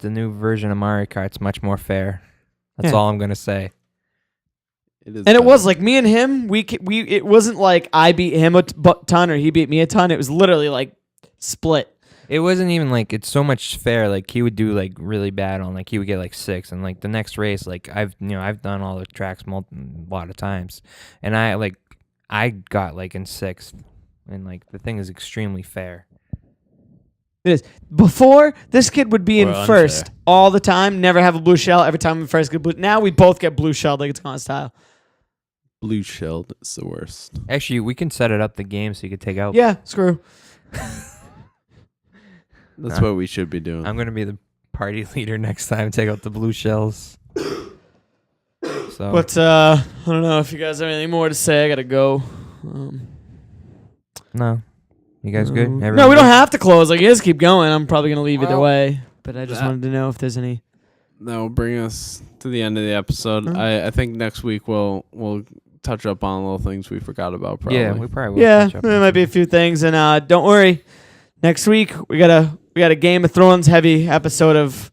new version of Mario Kart's much more fair. That's Yeah. all I'm gonna say. It is And it better. was like me and him. It wasn't like I beat him a ton or he beat me a ton. It was literally like split. It wasn't even like it's so much fair. Like he would do like really bad on like he would get like 6, and like the next race, like I've done all the tracks a lot of times, and I got like in 6th, and like the thing is extremely fair. Before, this kid would be Or in unfair. first all the time, never have a blue shell. Every time we first get blue. Now we both get blue shelled like it's gone style. blue shelled. It's the worst. Actually, we can set it up the game so you could take out. Yeah, screw. That's Nah. what we should be doing. I'm gonna be the party leader next time. Take out the blue shells. So But I don't know if you guys have anything more to say. I gotta go. no, you guys good? No, Everyone we don't good? have to close. Like, you guys keep going. I'm probably gonna leave either Well, way. But I just that- wanted to know if there's any. That will bring us to the end of the episode. Mhm. I think next week we'll touch up on little things we forgot about. Probably. Yeah, we probably will. Yeah, catch up there on might be a some. few things, and don't worry. Next week we got a Game of Thrones heavy episode of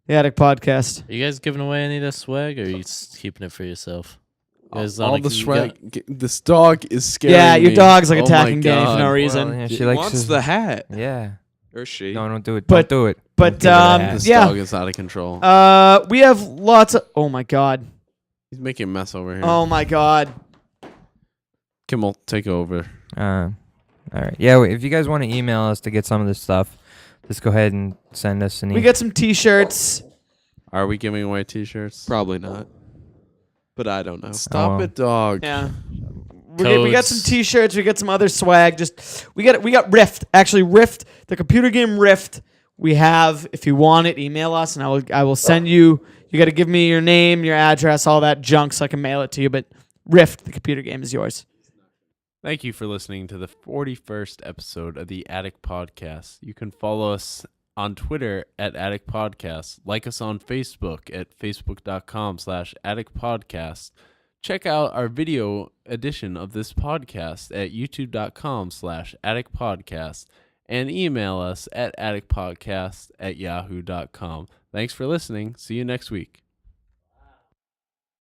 the Attic Podcast. Are you guys giving away any of this swag, or are you keeping it for yourself? You guys all wanna- the you swag. This dog is scaring Yeah, your me. dog's like Oh my attacking Danny for God. no reason. Well, yeah, She she likes wants to- the hat. Yeah. Or she. No, don't do it. But- don't do it. but, Don't give her the hat. This Yeah. dog is out of control. We have lots of. Oh my god. He's making a mess over here. Oh my god. Kimmel, take over. All right. Yeah, if you guys want to email us to get some of this stuff, just go ahead and send us an We email. got some T-shirts. Are we giving away T-shirts? Probably not. But I don't know. Stop well. it, dog. Yeah. We got some Codes. T-shirts. We got some other swag. Just we got Rift. Actually, Rift, the computer game Rift. We have. If you want it, email us, and I will send you. You got to give me your name, your address, all that junk, so I can mail it to you. But Rift, the computer game, is yours. Thank you for listening to the 41st episode of the Attic Podcast. You can follow us on Twitter at Attic Podcast. Like us on Facebook at facebook.com/Attic Podcast. Check out our video edition of this podcast at youtube.com/Attic Podcast. And email us at atticpodcast@yahoo.com. Thanks for listening. See you next week.